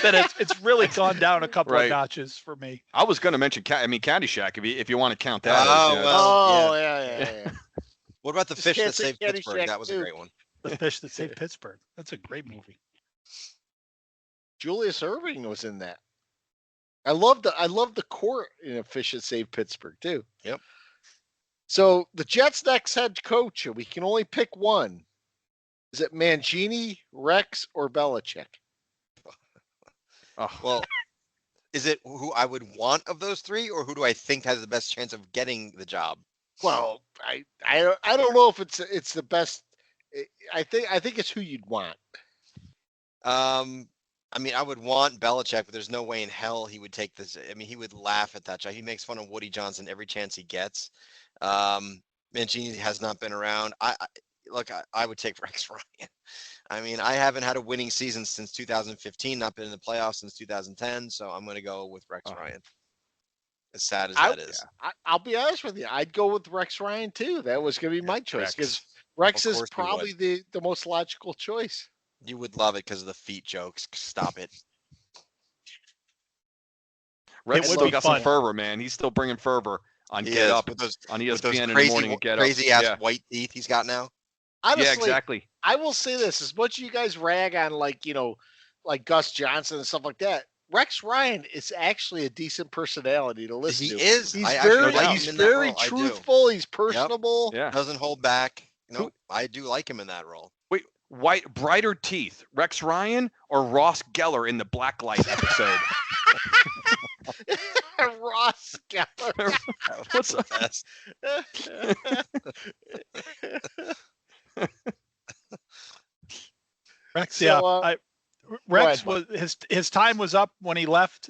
That it's really gone down a couple Right. of notches for me. I was going to mention Caddyshack if you want to count that. Oh, as, well. Yeah. What about the Just fish can't that say saved Pittsburgh? Caddyshack That was too. a great one. The Fish That Saved Pittsburgh. That's a great movie. Julius Erving was in that. I love the court in A Fish That Saved Pittsburgh too. Yep. So the Jets' next head coach, we can only pick one. Is it Mangini, Rex, or Belichick? Oh, Well, is it who I would want of those three, or who do I think has the best chance of getting the job? Well, I don't know if it's the best. I think it's who you'd want. I mean, I would want Belichick, but there's no way in hell he would take this. I mean, he would laugh at that job. He makes fun of Woody Johnson every chance he gets. Mangini has not been around. I would take Rex Ryan. I mean, I haven't had a winning season since 2015, not been in the playoffs since 2010, so I'm going to go with Rex Ryan. As sad as that is. I'll be honest with you. I'd go with Rex Ryan too. That was going to be my choice because Rex Of is course you probably the most logical choice. You would love it because of the feet jokes. Stop it. Rex It would still be got fun. some fervor, man. He's still bringing fervor on He Get is, Up with those, on with those ESPN in the morning and Get Up. crazy ass Yeah. white teeth he's got now. Honestly, Yeah, exactly. I will say this: as much as you guys rag on like Gus Johnson and stuff like that, Rex Ryan is actually a decent personality to listen He to. is. He's I actually very, like he's him in that very role. I do. truthful. He's personable. Yeah. Doesn't hold back. I do like him in that role. Wait, brighter teeth, Rex Ryan or Ross Geller in the Blacklight episode? Ross Geller. What's the best. Rex, So, yeah. Rex ahead, was his time was up when he left.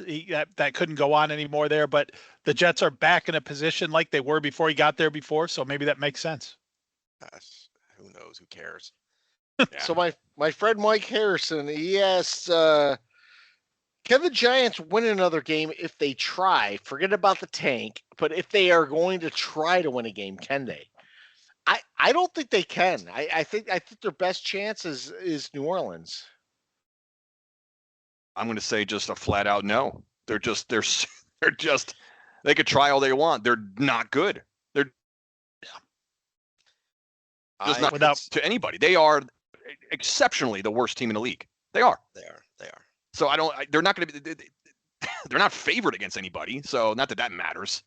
That couldn't go on anymore there, but the Jets are back in a position like they were before he got there before, so maybe that makes sense. Gosh, who knows? Who cares? So my friend Mike Harrison, he asked, can the Giants win another game if they try? Forget about the tank, but if they are going to try to win a game, can they? I don't think they can. I think their best chance is New Orleans. I'm going to say just a flat out no. They're just they could try all they want. They're not good. They're just not Without- to anybody. They are exceptionally the worst team in the league. They are. They are. So they're not going to be. They're not favored against anybody. So not that matters.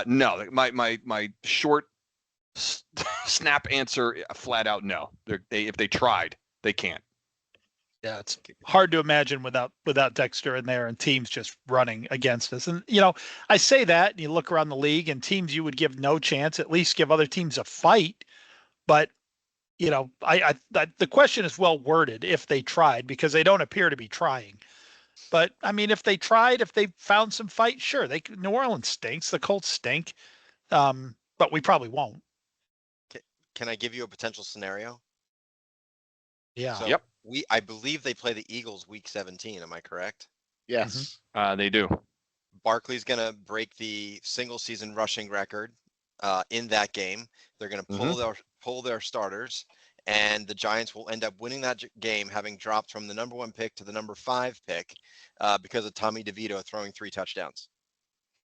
No, my short snap answer, flat out no. If they tried, they can't. Yeah, it's hard to imagine without Dexter in there and teams just running against us. And I say that, and you look around the league and teams you would give no chance, at least give other teams a fight. But the question is well worded if they tried, because they don't appear to be trying. But I mean, if they tried, if they found some fight, sure. New Orleans stinks. The Colts stink. But we probably won't. Can I give you a potential scenario? Yeah. So Yep. I believe they play the Eagles week 17. Am I correct? Yes. They do. Barkley's going to break the single season rushing record in that game. They're going to pull their starters, and the Giants will end up winning that game, having dropped from the number 1 pick to the number 5 pick because of Tommy DeVito throwing 3 touchdowns.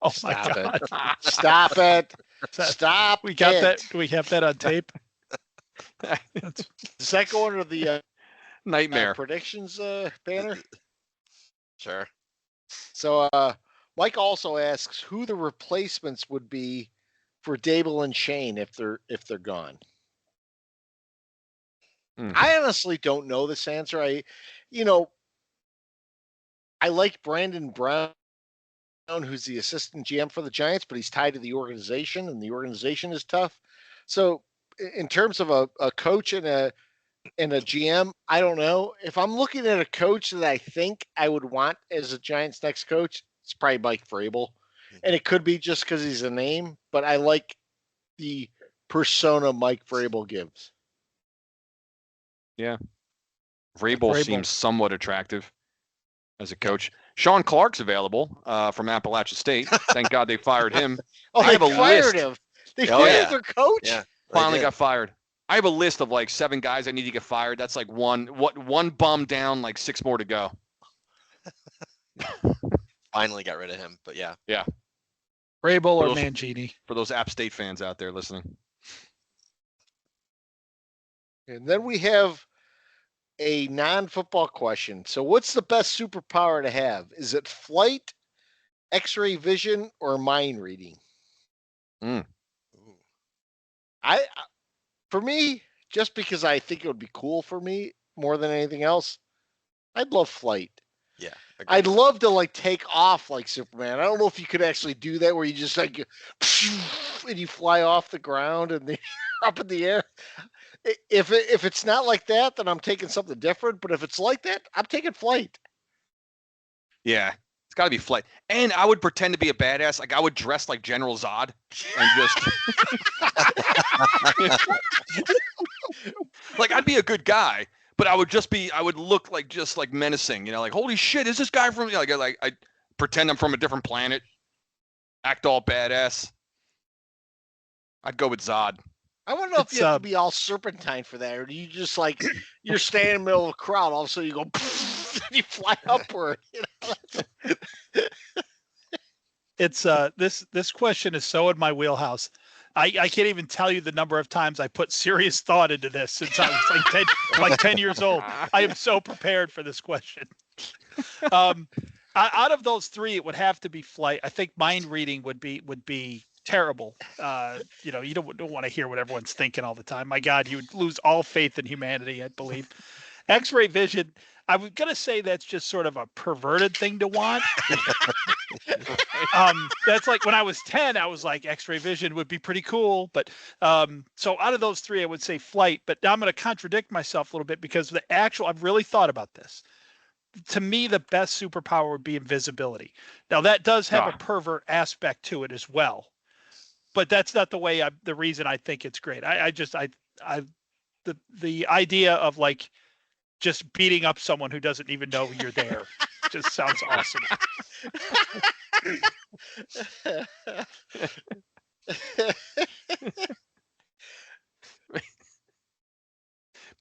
Oh my Stop God. it. Stop it. Stop. We got it. that. Do we have that on tape? Does that go under the Nightmare. predictions banner? Sure. So Mike also asks who the replacements would be for Dable and Shane if they're gone. I honestly don't know this answer. I like Brandon Brown, who's the assistant GM for the Giants, but he's tied to the organization, and the organization is tough. So in terms of a coach and a GM, I don't know. If I'm looking at a coach that I think I would want as a Giants next coach, it's probably Mike Vrabel. And it could be just because he's a name, but I like the persona Mike Vrabel gives. Yeah. Vrabel seems somewhat attractive as a coach. Sean Clark's available from Appalachia State. Thank God they fired him. Oh, I they have a fired list. him. They Oh, fired yeah. their coach? Yeah. Finally did. got fired. I have a list of like 7 guys I need to get fired. That's like one bum down, like 6 more to go. Finally got rid of him, but yeah. Yeah. Vrabel or those- Mangini? For those App State fans out there listening. And then we have a non-football question. So what's the best superpower to have? Is it flight, X-ray vision, or mind reading? Ooh. For me, just because I think it would be cool for me more than anything else, I'd love flight. Yeah. agreed. I'd love to like take off like Superman. I don't know if you could actually do that where you just like and you fly off the ground and then you're up in the air. If it's not like that, then I'm taking something different. But if it's like that, I'm taking flight. Yeah. It's got to be flight. And I would pretend to be a badass. Like I would dress like General Zod and just like I'd be a good guy, but I would look like just like menacing, like holy shit, is this guy from like I pretend I'm from a different planet, act all badass. I'd go with Zod. I want to know if you have to be all serpentine for that, or do you just like you're standing in the middle of a crowd, all of a sudden you go and you fly upward. It's this question is so in my wheelhouse. I can't even tell you the number of times I put serious thought into this since I was like 10 years old. I am so prepared for this question. Out of those 3, it would have to be flight. I think mind reading would be terrible. You don't want to hear what everyone's thinking all the time. My God, you would lose all faith in humanity, I believe. X-ray vision, I was going to say that's just sort of a perverted thing to want. That's like when I was 10, I was like, X-ray vision would be pretty cool. But so out of those 3, I would say flight. But now I'm going to contradict myself a little bit because I've really thought about this. To me, the best superpower would be invisibility. Now that does have a pervert aspect to it as well. But that's not the reason I think it's great. The idea of like just beating up someone who doesn't even know you're there just sounds awesome.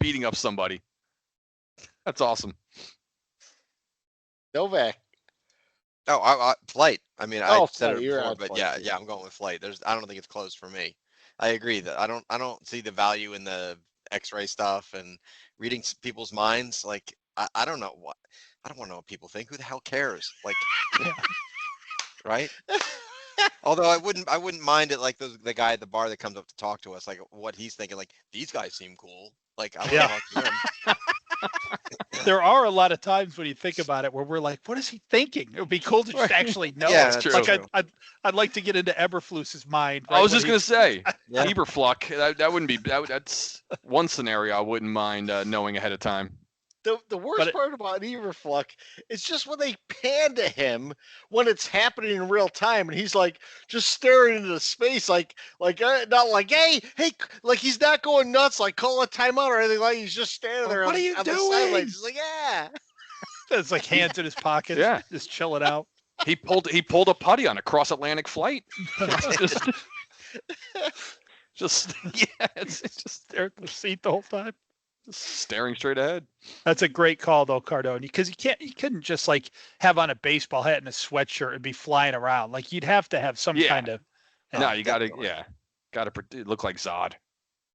Beating up somebody. That's awesome. Novak. Oh, flight. I mean, I said flight. it You're before, on but flight, yeah, I'm going with flight. I don't think it's close for me. I agree that I don't see the value in the X-ray stuff and reading people's minds. Like, I don't know what. I don't want to know what people think. Who the hell cares? Like, right? Although I wouldn't mind it. Like the guy at the bar that comes up to talk to us, like what he's thinking. Like, these guys seem cool. Like, I want to talk to them. There are a lot of times when you think about it where we're like, what is he thinking? It would be cool to just actually know. Yeah, that's Like true. I'd like to get into Eberflus's mind. I was when just going to say, Yeah. Eberflus, that wouldn't be, that's one scenario I wouldn't mind knowing ahead of time. the worst But part about Eberflus is just when they pan to him when it's happening in real time, and he's like just staring into space, like not like hey, like he's not going nuts, like call a timeout or anything. Like he's just standing there. What on, are you on the doing? sidelines. He's like, yeah. it's like hands in his pockets, Yeah. just chilling out. He pulled a putty on a cross Atlantic flight. just yeah, it's just Stare at the seat the whole time. staring straight ahead. That's a great call though, Cardone, because you couldn't just like have on a baseball hat and a sweatshirt and be flying around. Like you'd have to have some Yeah. kind of. No, you got to definitely. look like Zod.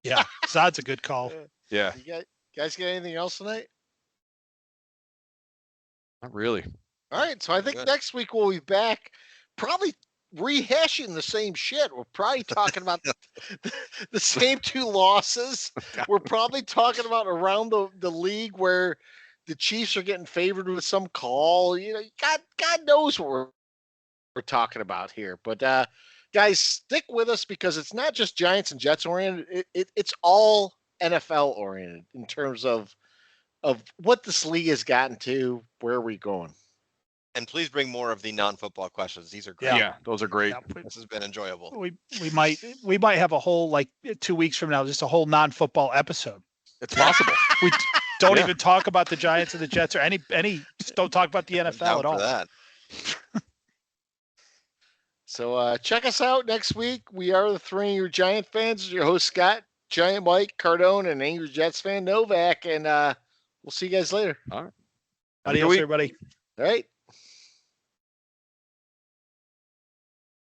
Yeah, Zod's a good call. Yeah, You guys get anything else tonight? not really. All right, so I think Good. next week we'll be back, probably rehashing the same shit. We're probably talking about the same two losses. We're probably talking about around the league where the Chiefs are getting favored with some call. You know, God knows what we're talking about here. But guys, stick with us because it's not just Giants and Jets oriented. It's all NFL oriented in terms of what this league has gotten to. Where are we going? And please bring more of the non-football questions. These are great. Yeah. Yeah, those are great. Yeah, This has been enjoyable. we might have a whole like 2 weeks from now, just a whole non-football episode. It's possible. We don't Yeah. even talk about the Giants and the Jets or any. Just don't talk about the I'm NFL down at for all. that. So check us out next week. We are the Three Angry Giant fans. Your host Scott, Giant Mike, Cardone, and Angry Jets fan Novak, and we'll see you guys later. All right. Adios, everybody. All right.